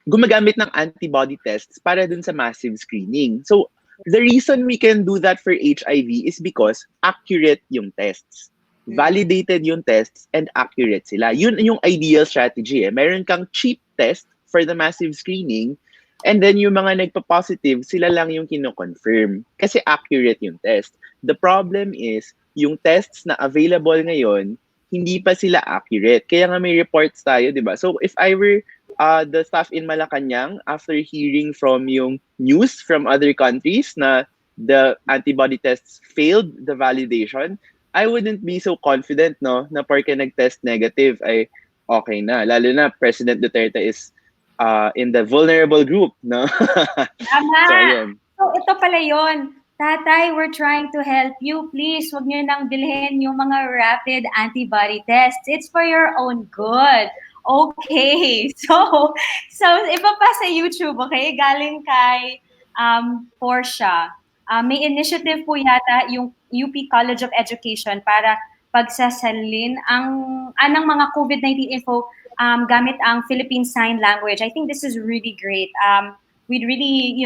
gumagamit ng antibody tests para dun sa massive screening. So, the reason we can do that for HIV is because accurate yung tests. Validated yung tests and accurate sila. Yun yung ideal strategy. Meron kang cheap test for the massive screening and then yung mga nagpa-positive, sila lang yung kino-confirm kasi accurate yung test. The problem is, yung tests na available ngayon, hindi pa sila accurate. Kaya nga may reports tayo, di ba? So if I were the staff in Malacanang, after hearing from yung news from other countries na the antibody tests failed the validation, I wouldn't be so confident, no, na porque nag-test negative ay okay na. Lalo na President Duterte is in the vulnerable group, no? Tama. So, ayun. So, ito pala yun. Tatay, we're trying to help you. Please, huwag niyo nang bilhin yung mga rapid antibody tests. It's for your own good. Okay. So iba pa sa YouTube, okay? Galing kay Portia. May initiative po yata yung UP College of Education para pagsasalin ng mga COVID-19 info gamit ang Philippine Sign Language. I think this is really great. We'd really,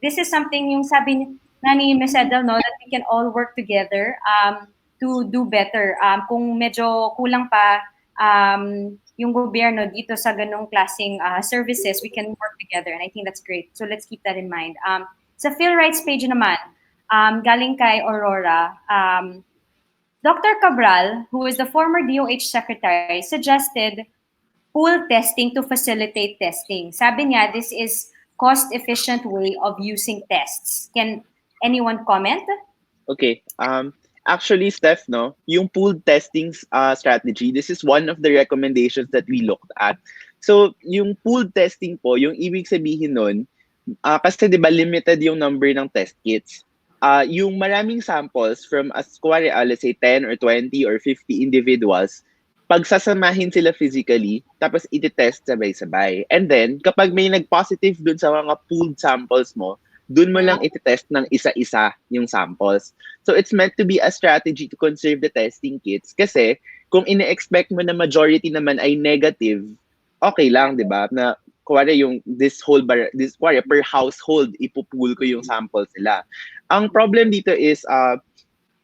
this is something yung sabi ni Ms. Edel, no, that we can all work together to do better. Kung medyo kulang pa yung gobyerno dito sa ganong klaseng services, we can work together, and I think that's great. So let's keep that in mind. Sa PhilRights page naman, galing kay Aurora, Dr. Cabral, who is the former DOH secretary, suggested pool testing to facilitate testing. Sabi niya, this is cost-efficient way of using tests. Can anyone comment? Okay. Actually, Steph, no, yung pooled testing strategy, this is one of the recommendations that we looked at. So, yung pooled testing po, yung ibig sabihin nun, kasi di ba limited yung number ng test kits. Yung maraming samples from, let's say 10 or 20 or 50 individuals, pagsasamahin sila physically, tapos iti-test sabay-sabay. And then, kapag may nag-positive dun sa mga pooled samples mo, dun mo lang iti-test ng isa-isa yung samples. So it's meant to be a strategy to conserve the testing kits kasi kung ine-expect mo na majority naman ay negative, okay lang, di ba? Na kuwari yung kuwari per household, ipupool ko yung samples nila. Ang problem dito is,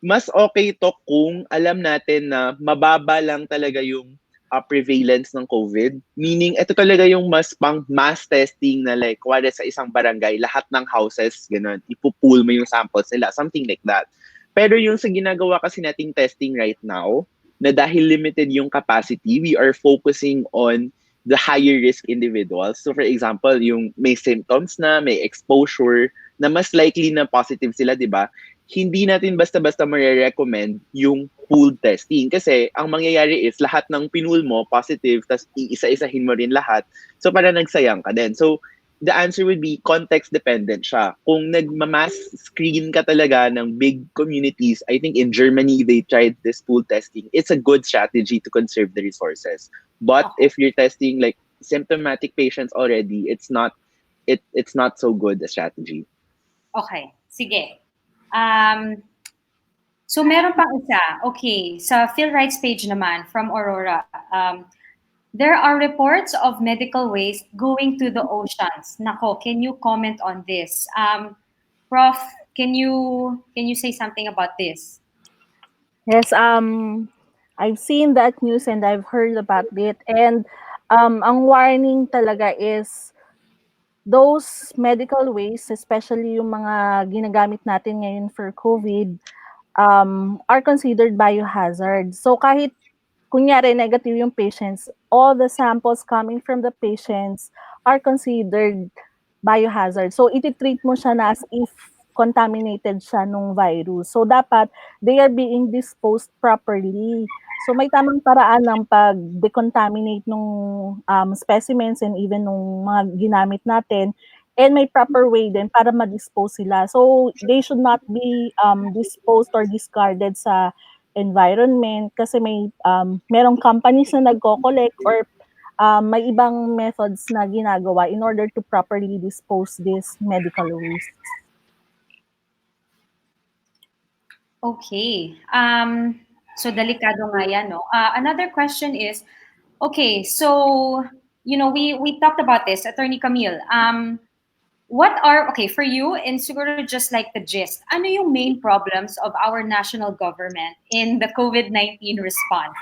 mas okay to kung alam natin na mababa lang talaga yung prevalence ng COVID. Meaning, ito talaga yung mas pang mass testing na like, kuwari sa isang barangay, lahat ng houses, ganun, ipupool mo yung samples nila, something like that. Pero yung sa ginagawa kasi nating testing right now, na dahil limited yung capacity, we are focusing on the higher risk individuals. So for example, yung may symptoms na, may exposure, na mas likely na positive sila, di ba? Hindi natin basta-basta marirecommend yung pooled testing. Kasi ang mangyayari is lahat ng pinull mo positive, tapos iisa-isahin mo rin lahat. So para nagsayang ka din. So the answer would be context-dependent siya. Kung nagmamass screen ka talaga ng big communities, I think in Germany, they tried this pool testing. It's a good strategy to conserve the resources. But if you're testing like symptomatic patients already, it's not so good a strategy. Okay, sige. So meron pang isa. Okay, sa PhilRights page naman from Aurora. there are reports of medical waste going to the oceans. Nako, can you comment on this? Prof, can you say something about this? Yes, I've seen that news and I've heard about it. And ang warning talaga is those medical waste, especially yung mga ginagamit natin ngayon for COVID, are considered biohazard. So kahit kunyari negative yung patients, all the samples coming from the patients are considered biohazard. So iti-treat mo siya na as if contaminated siya nung virus. So dapat they are being disposed properly. So may tamang paraan ng pag-decontaminate nung specimens and even nung mga ginamit natin, and may proper way din para ma-dispose sila. So they should not be disposed or discarded sa environment kasi may merong companies na nagko-collect or may ibang methods na ginagawa in order to properly dispose this medical waste. Okay. So delikado nga yan, no? Another question is, okay, so, we talked about this, Attorney Camille. Okay, for you, and siguro just like the gist, ano yung main problems of our national government in the COVID-19 response?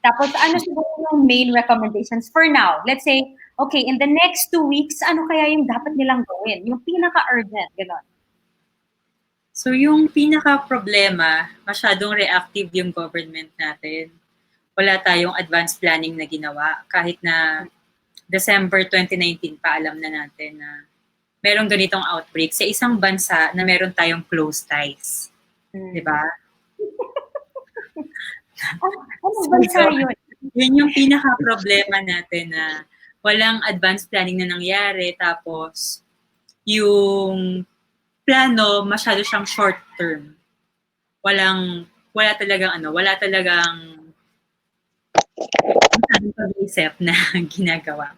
Tapos, ano siguro yung main recommendations for now? Let's say, okay, in the next 2 weeks, ano kaya yung dapat nilang gawin? Yung pinaka-urgent, gano'n. So yung pinaka-problema, masyadong reactive yung government natin. Wala tayong advanced planning na ginawa. Kahit na December 2019 pa alam na natin na merong ganitong outbreak sa isang bansa na meron tayong close ties. Diba? Ano bansa yun? Yun yung pinaka-problema natin na walang advanced planning na nangyari. Tapos yung plano masyado siyang short term. Wala talagang pag-iisip na ginagawa.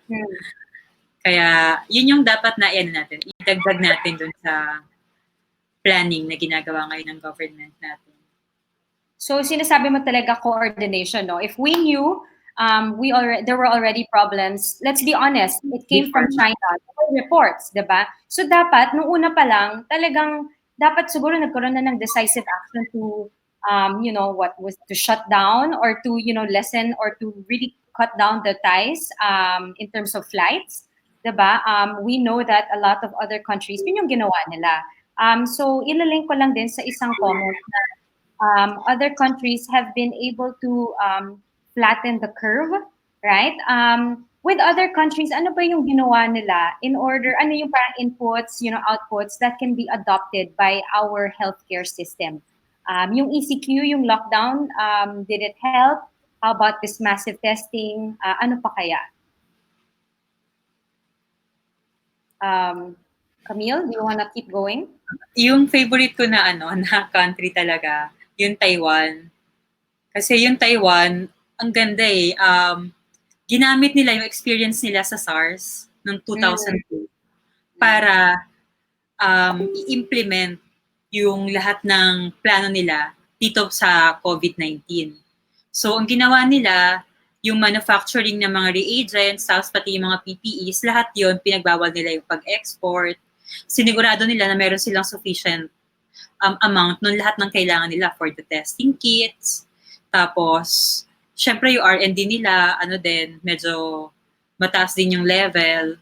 Kaya yun yung dapat na natin, idagdag natin dun sa planning na ginagawa ngayon ng government natin. So sinasabi mo talaga coordination, no? If we knew there were already problems, let's be honest, it came from China. There were reports, diba? So dapat, nung una pa lang, talagang dapat siguro nagkaroon na ng decisive action to, to shut down or to, lessen or to really cut down the ties in terms of flights, diba? We know that a lot of other countries, yun yung ginawa nila. So ilalink ko lang din sa isang comment na other countries have been able to flatten the curve, right? With other countries, ano ba yung ginawa nila in order, ano yung parang inputs, outputs that can be adopted by our healthcare system? Yung ECQ, yung lockdown, did it help? How about this massive testing? Ano pa kaya? Camille, do you wanna keep going? Yung favorite ko na na country talaga, yung Taiwan. Kasi yung Taiwan, ang ganda eh. Ginamit nila yung experience nila sa SARS noong 2002 para i-implement yung lahat ng plano nila dito sa COVID-19. So, ang ginawa nila, yung manufacturing ng mga reagents, tapos pati yung mga PPEs, lahat yon pinagbawal nila yung pag-export. Sinigurado nila na meron silang sufficient amount ng lahat ng kailangan nila for the testing kits. Tapos, syempre yung R&D nila, medyo mataas din yung level.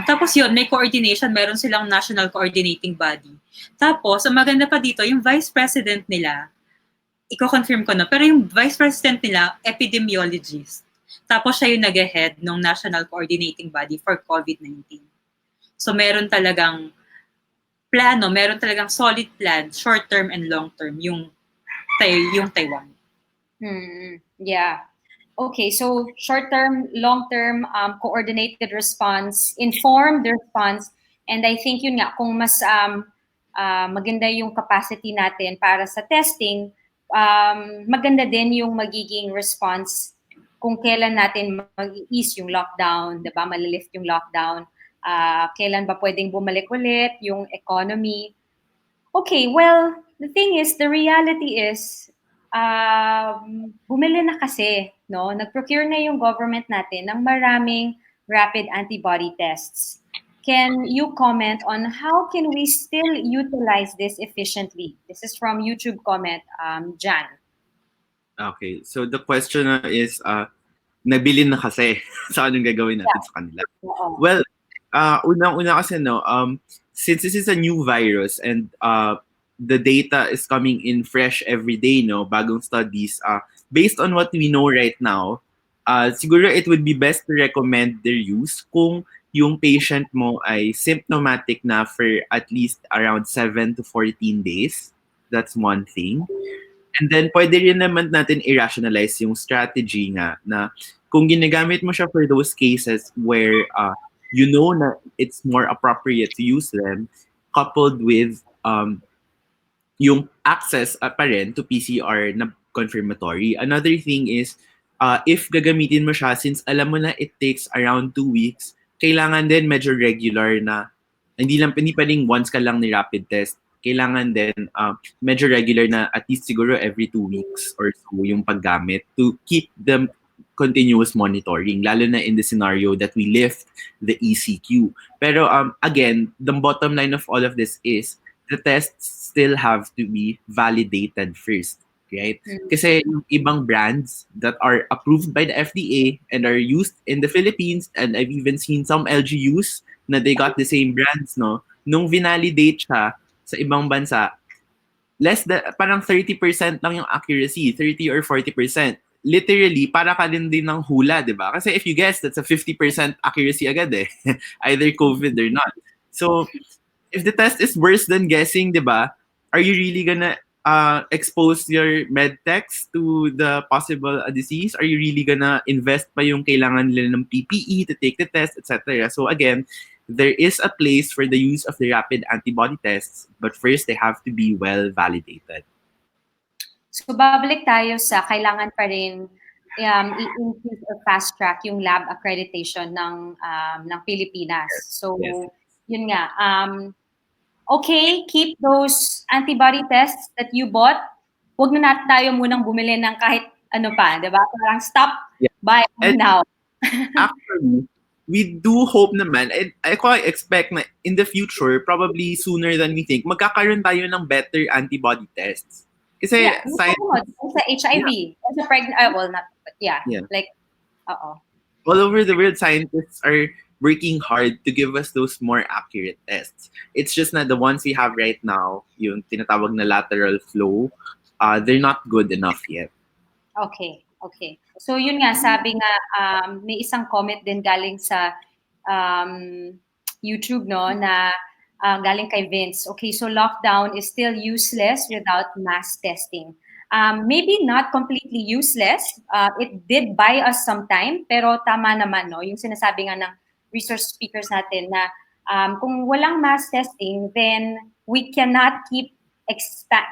Tapos yun, may coordination, meron silang national coordinating body. Tapos, ang maganda pa dito, yung vice president nila, i-confirm ko na, pero yung vice president nila, epidemiologist. Tapos siya yung nag-head ng national coordinating body for COVID-19. So meron talagang plano, meron talagang solid plan, short-term and long-term, yung Taiwan. Yeah. Okay, so short-term, long-term, coordinated response, informed response, and I think yun nga, kung mas maganda yung capacity natin para sa testing, maganda din yung magiging response kung kailan natin mag-ease yung lockdown, diba? Malilift yung lockdown, kailan ba pwedeng bumalik ulit yung economy. Okay, well, the thing is, the reality is, bumili na kasi no, nag-procure na yung government natin ng maraming rapid antibody tests. Can you comment on how can we still utilize this efficiently? This is from YouTube comment, Jan. Okay, so the question is, nabili na kasi. So anong gagawin natin sa kanila? Oo. Well, unang-una kasi since this is a new virus and the data is coming in fresh every day, bagong studies, based on what we know right now, siguro it would be best to recommend their use kung yung patient mo ay symptomatic na for at least around 7 to 14 days. That's one thing. And then, pwede rin naman natin i-rationalize yung strategy nga na kung ginagamit mo siya for those cases where you know na it's more appropriate to use them, coupled with yung access pa rin to PCR na confirmatory. Another thing is, if gagamitin mo siya, since alam mo na it takes around 2 weeks, kailangan din medyo regular na, hindi pwedeng once ka lang ni rapid test. Kailangan din medyo regular na at least siguro every 2 weeks or so yung paggamit to keep them continuous monitoring, lalo na in the scenario that we lift the ECQ. Pero again, the bottom line of all of this is the tests still have to be validated first, right? Kasi yung ibang brands that are approved by the FDA and are used in the Philippines, and I've even seen some LGUs na they got the same brands, nung vinalidate siya sa ibang bansa, parang 30% lang yung accuracy, 30 or 40%. Literally, para ka din ng hula, di ba? Kasi if you guess, that's a 50% accuracy agad eh. Either COVID or not. So, if the test is worse than guessing, di ba, are you really gonna expose your medtechs to the possible disease? Are you really gonna invest pa yung kailangan nila ng PPE to take the test, etc.? So again, there is a place for the use of the rapid antibody tests, but first they have to be well validated. So babalik tayo sa kailangan pa rin i-increase or fast track yung lab accreditation ng Pilipinas. So Yes. Yun nga, okay, keep those antibody tests that you bought. Huwag na tayo munang bumili ng kahit ano pa, 'di ba? Parang stop buying And- now. Actually, we do hope naman, and I quite expect na in the future, probably sooner than we think, magkakaroon tayo ng better antibody tests. Kasi Sa HIV, sa pregnant, well, not, but yeah. Like, all over the world, scientists are working hard to give us those more accurate tests. It's just na the ones we have right now, yung tinatawag na lateral flow, they're not good enough yet. Okay. So yun nga, sabi nga, may isang comment din galing sa YouTube, na galing kay Vince. Okay, so lockdown is still useless without mass testing. Maybe not completely useless. It did buy us some time, pero tama naman, yung sinasabi nga ng resource speakers natin na kung walang mass testing, then we cannot keep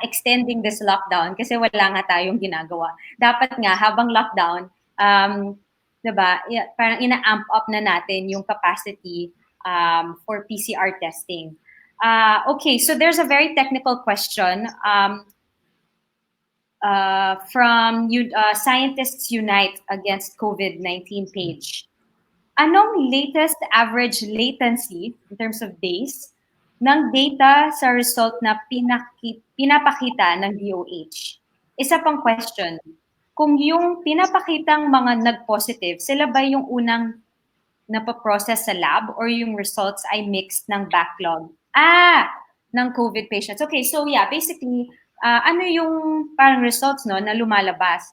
extending this lockdown kasi wala nga tayong ginagawa. Dapat nga habang lockdown, 'di ba? Parang ina-amp up na natin yung capacity for PCR testing. Okay, so there's a very technical question from Scientists Unite Against COVID-19 page. Anong latest average latency in terms of days ng data sa result na pinapakita ng DOH? Isa pang question, kung yung pinapakitang mga nag-positive, sila ba yung unang napaprocess sa lab or yung results ay mixed ng backlog? Ng COVID patients. Okay, so yeah, basically, ano yung parang results na lumalabas?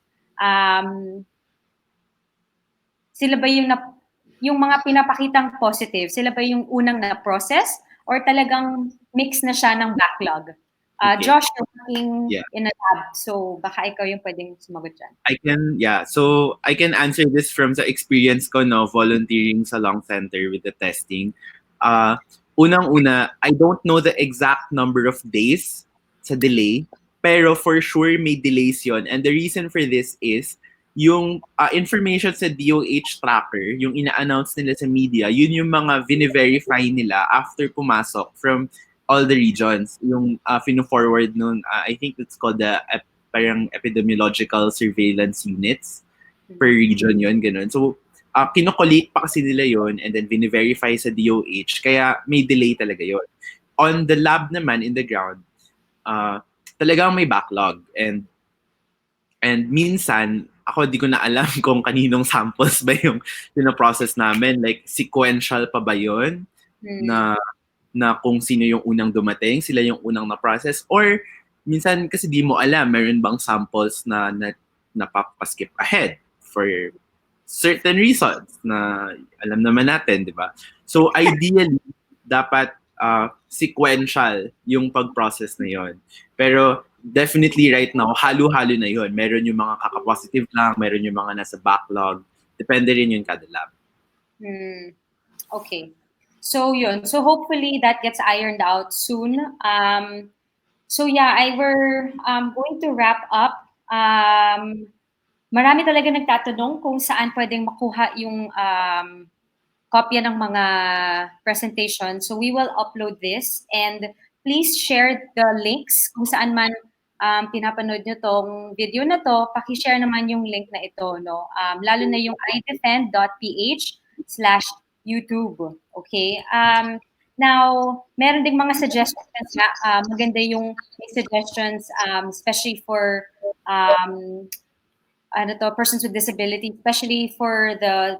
Sila ba yung mga pinapakitang positive, sila ba yung unang na-process or talagang mix na siya ng backlog? Josh, you're working in a lab, so baka ikaw yung pwedeng sumagot dyan. So I can answer this from the experience ko, volunteering sa Lung Center with the testing. Unang-una, I don't know the exact number of days sa delay, pero for sure may delays yon. And the reason for this is, yung information sa DOH tracker, yung ina-announce nila sa media, yun yung mga vine-verify nila after pumasok from all the regions. Yung fino-forward nun, I think it's called the parang epidemiological surveillance units. per region yun, ganun. So, kinokolate pa kasi nila yun and then bine-verify sa DOH, kaya may delay talaga yun. On the lab naman, in the ground, talagang may backlog. And minsan, ako di ko na alam kung kaninong samples ba yung pinaprocess namin. Like, sequential pa ba yun? Na kung sino yung unang dumating, sila yung unang na-process. Or, minsan kasi di mo alam, meron bang samples na napapaskip ahead for certain reasons na alam naman natin, di ba? So, ideally, dapat sequential yung pag-process na yon. Pero, definitely right now, halo-halo na yun. Meron yung mga kaka-positive lang, meron yung mga nasa backlog. Depende rin yung kada lab. Okay. So yun. So hopefully that gets ironed out soon. So yeah, we're going to wrap up. Marami talaga nagtatanong kung saan pwedeng makuha yung kopya ng mga presentation. So we will upload this and please share the links kung saan man pinapanood nyo tong video na to, paki-share naman yung link na ito, no? Lalo na yung idefend.ph/YouTube. Okay? Now, meron ding mga suggestions na maganda yung suggestions, especially for persons with disability, especially for the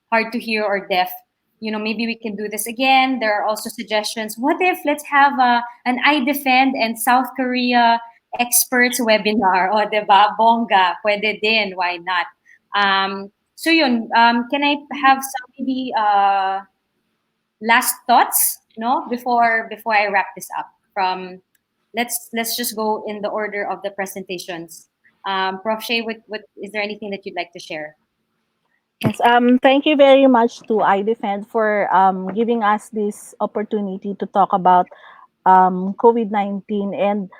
hard to hear or deaf. You know, maybe we can do this again. There are also suggestions. What if let's have an iDefend and South Korea experts webinar? O, diba? Bongga. Pwede din. Why not? So yun, can I have some maybe last thoughts, no? Before I wrap this up. Let's just go in the order of the presentations. Prof. Shea, what is there anything that you'd like to share? Yes, thank you very much to iDefend for giving us this opportunity to talk about COVID-19 and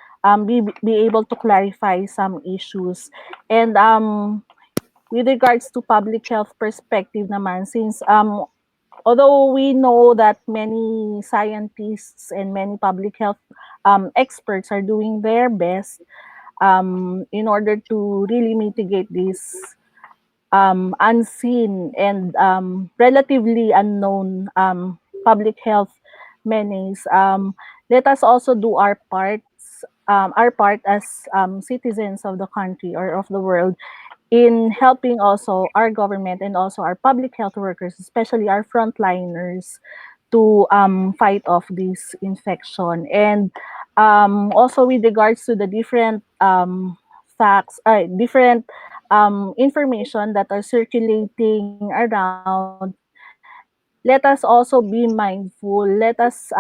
be able to clarify some issues. And with regards to public health perspective naman, since although we know that many scientists and many public health experts are doing their best in order to really mitigate this unseen and relatively unknown public health menace, let us also do our part as citizens of the country or of the world in helping also our government and also our public health workers, especially our frontliners, to fight off this infection. And also with regards to the different facts, different information that are circulating around, let us also be mindful. Let us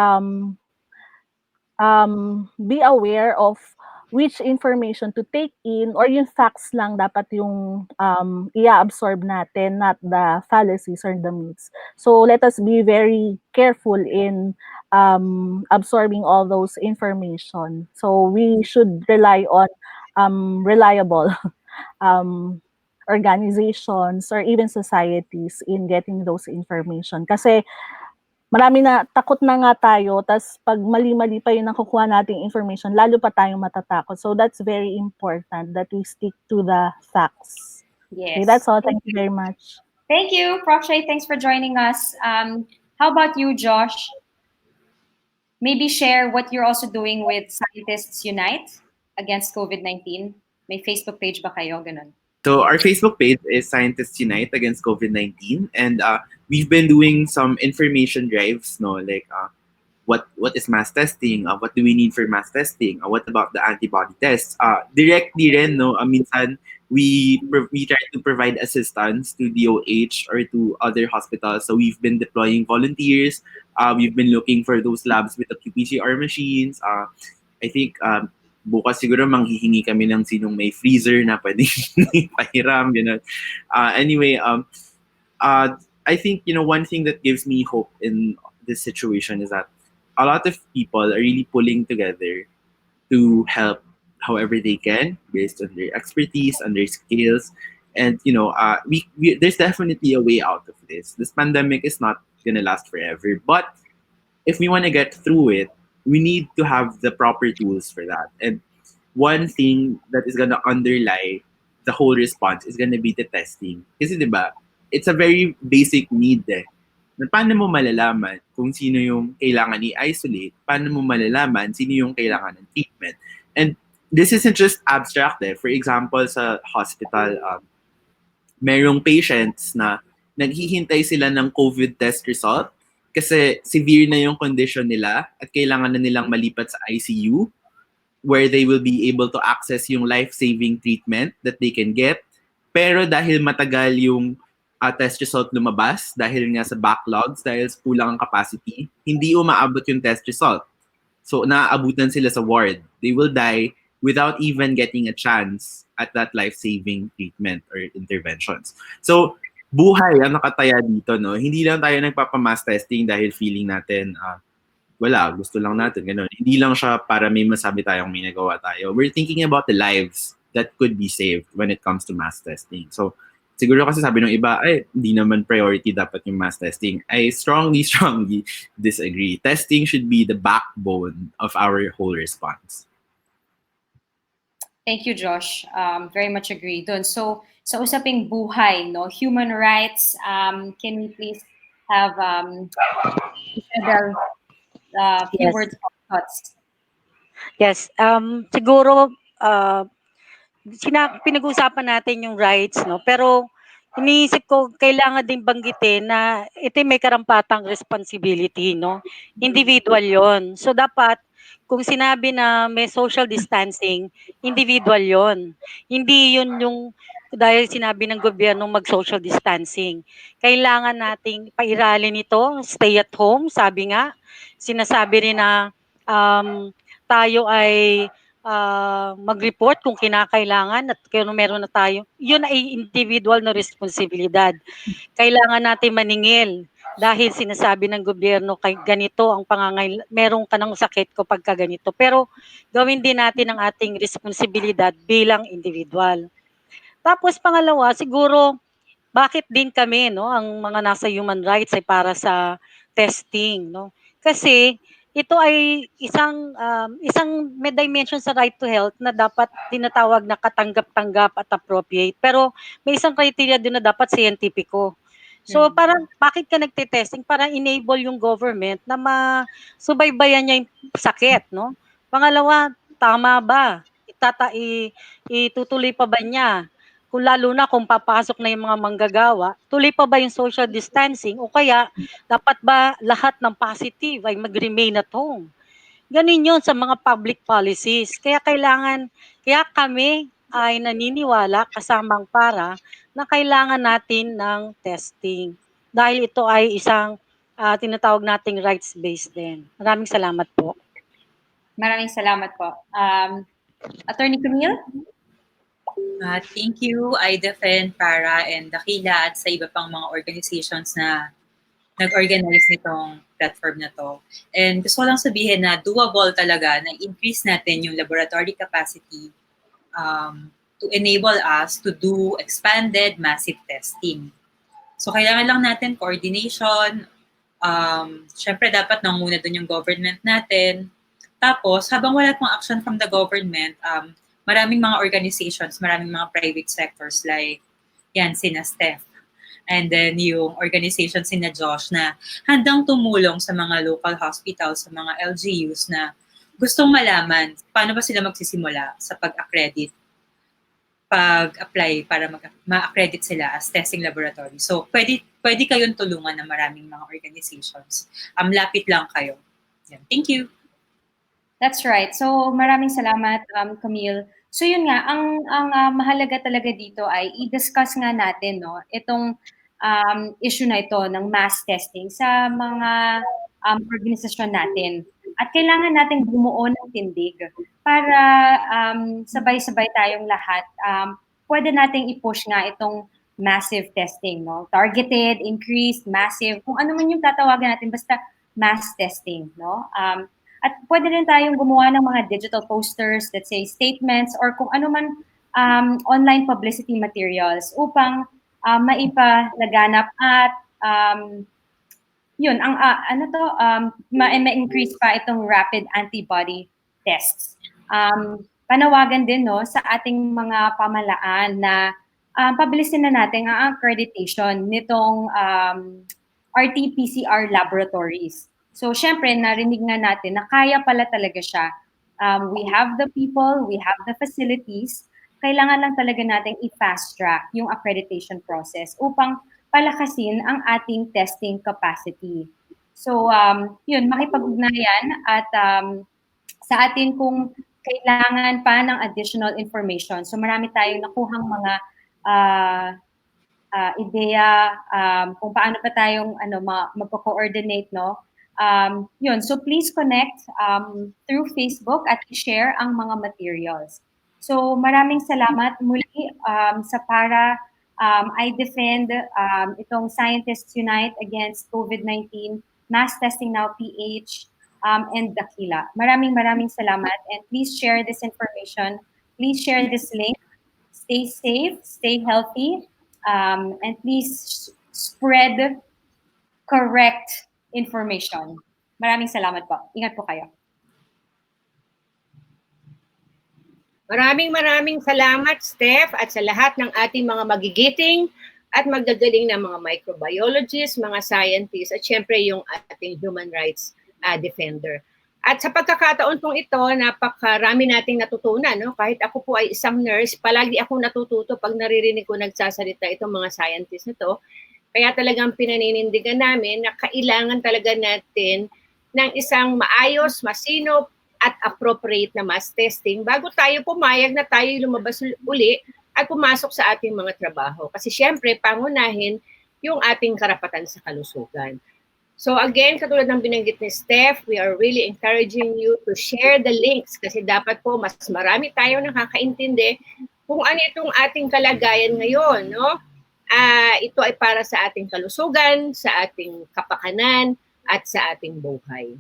be aware of which information to take in, or yung facts lang dapat yung i-absorb natin, not the fallacies or the myths. So let us be very careful in absorbing all those information. So we should rely on reliable organizations or even societies in getting those information. Kasi marami na, takot na nga tayo, tas pag mali-mali pa yung nakukuha nating information, lalo pa tayong matatakot. So that's very important that we stick to the facts. Yes. Okay, that's all. Thank you very much. Thank you, Prof. Shea. Thanks for joining us. How about you, Josh? Maybe share what you're also doing with Scientists Unite against COVID-19. May Facebook page ba kayo? Ganun. So our Facebook page is Scientists Unite Against COVID-19, and we've been doing some information drives, no, like what is mass testing, what do we need for mass testing, what about the antibody tests. Directly rin, no, minsan we try to provide assistance to DOH or to other hospitals. So we've been deploying volunteers. We've been looking for those labs with the qPCR machines. I think bukas siguro manghihingi kami ng sinong may freezer na pwedeng pahiram, you know. Anyway, I think, you know, one thing that gives me hope in this situation is that a lot of people are really pulling together to help however they can based on their expertise and their skills. And, you know, there's definitely a way out of this. This pandemic is not gonna last forever, but if we want to get through it, we need to have the proper tools for that. And one thing that is going to underlie the whole response is gonna be the testing. Kasi di ba, it's a very basic need eh. Na paano mo malalaman kung sino yung kailangan i-isolate? Paano mo malalaman sino yung kailangan ng treatment? And this isn't just abstract eh. For example, sa hospital, merong patients na naghihintay sila ng COVID test result kasi severe na yung condition nila at kailangan na nilang malipat sa ICU where they will be able to access yung life-saving treatment that they can get. Pero dahil matagal yung test result lumabas, dahil nga sa backlogs, dahil sa kulang ang capacity, hindi umaabot yung test result. So naaabutan sila sa ward. They will die without even getting a chance at that life-saving treatment or interventions. So buhay ang nakataya dito, no? Hindi lang tayo nagpapamass testing dahil feeling natin, wala, gusto lang natin, gano'n. Hindi lang siya para may masabi tayong may nagawa tayo. We're thinking about the lives that could be saved when it comes to mass testing. So, siguro kasi sabi ng iba, ay, hindi naman priority dapat yung mass testing. I strongly disagree. Testing should be the backbone of our whole response. Thank you, Josh. Very much agree dun. So, sa usaping buhay, no, human rights, can we please have Isabel, few Yes. words of thoughts? Yes, siguro pinag-uusapan natin yung rights, no? Pero iniisip ko kailangan din banggitin na ito may karampatang responsibility, no? Individual 'yon. So dapat kung sinabi na may social distancing, individual 'yon. Hindi 'yun yung dahil sinabi ng gobyerno mag-social distancing. Kailangan nating pairalin ito, stay at home, sabi nga. Sinasabi rin na tayo ay mag-report kung kinakailangan at kung meron na tayo. Yun ay individual na responsibilidad. Kailangan natin maningil dahil sinasabi ng gobyerno kay ganito ang meron ka ng sakit kapag ka ganito. Pero gawin din natin ang ating responsibilidad bilang individual. Tapos pangalawa, siguro bakit din kami, no, ang mga nasa human rights ay para sa testing, no? Kasi ito ay isang may dimension sa right to health na dapat tinatawag na katanggap-tanggap at appropriate. Pero may isang criteria din na dapat scientifico. So parang bakit ka nagte-testing? Para enable yung government na masubaybayan niya yung sakit, no? Pangalawa, tama ba? Itutuloy pa ba niya? Kung lalo na kung papasok na yung mga manggagawa, tuloy pa ba yung social distancing o kaya dapat ba lahat ng positive ay mag-remain at home? Ganun yun sa mga public policies. Kaya kami ay naniniwala kasamang para na kailangan natin ng testing. Dahil ito ay isang tinatawag nating rights-based din. Maraming salamat po. Maraming salamat po. Attorney Camille? Thank you, IDFN, Para, and Dakila at sa iba pang mga organizations na nag-organize nitong platform na to. And gusto ko lang sabihin na doable talaga na increase natin yung laboratory capacity to enable us to do expanded massive testing. So kailangan lang natin coordination. Syempre dapat nanguna dun yung government natin. Tapos habang wala pang action from the government, maraming mga organizations, maraming mga private sectors like yan, sina Steph. And then yung organization sina Josh na handang tumulong sa mga local hospitals, sa mga LGUs na gustong malaman paano ba sila magsisimula sa pag-accredit, pag-apply para ma-accredit sila as testing laboratory. So pwede kayong tulungan ng maraming mga organizations. Lapit lang kayo. Yan. Thank you. That's right. So maraming salamat, Camille. So yun nga, ang mahalaga talaga dito ay i-discuss nga natin, no, itong issue na ito ng mass testing sa mga organisasyon natin. At kailangan natin bumuo ng tindig para sabay-sabay tayong lahat. Pwede nating i-push nga itong massive testing, no? Targeted, increased, massive, kung ano man yung tatawagan natin, basta mass testing, no? At pwede rin tayong gumawa ng mga digital posters that say statements or kung ano man online publicity materials upang maipalaganap at yun, ang ma-increase pa itong rapid antibody tests. panawagan din no sa ating mga pamalaan na pabilisin na natin ang accreditation nitong RT-PCR laboratories. So, syempre, narinig nga natin na kaya pala talaga siya. We have the people, we have the facilities. Kailangan lang talaga natin i-fast track yung accreditation process upang palakasin ang ating testing capacity. So, yun, makipag-ugnayan at sa atin kung kailangan pa ng additional information. So, marami tayong nakuhang mga ideya kung paano pa tayong magko-coordinate, no? Yun, so please connect through Facebook at share ang mga materials. So maraming salamat muli sa para I defend itong Scientists Unite Against COVID-19, Mass Testing Now PH, and Dakila. Maraming salamat, and please share this information. Please share this link. Stay safe, stay healthy, and please spread correct information. Maraming salamat po. Ingat po kayo. Maraming salamat, Steph, at sa lahat ng ating mga magigiting at magagaling na mga microbiologists, mga scientists, at syempre yung ating human rights defender. At sa pagkakataon pong ito, napakarami nating natutunan. No? Kahit ako po ay isang nurse, palagi akong natututo pag naririnig ko nagsasalita itong mga scientists nito. Kaya talagang pinaninindigan namin na kailangan talaga natin ng isang maayos, masinop, at appropriate na mass testing bago tayo pumayag na tayo lumabas uli at pumasok sa ating mga trabaho. Kasi syempre, pangunahin yung ating karapatan sa kalusugan. So again, katulad ng binanggit ni Steph, we are really encouraging you to share the links kasi dapat po mas marami tayo nakakaintindi kung ano itong ating kalagayan ngayon. No? Ito ay para sa ating kalusugan, sa ating kapakanan, at sa ating buhay.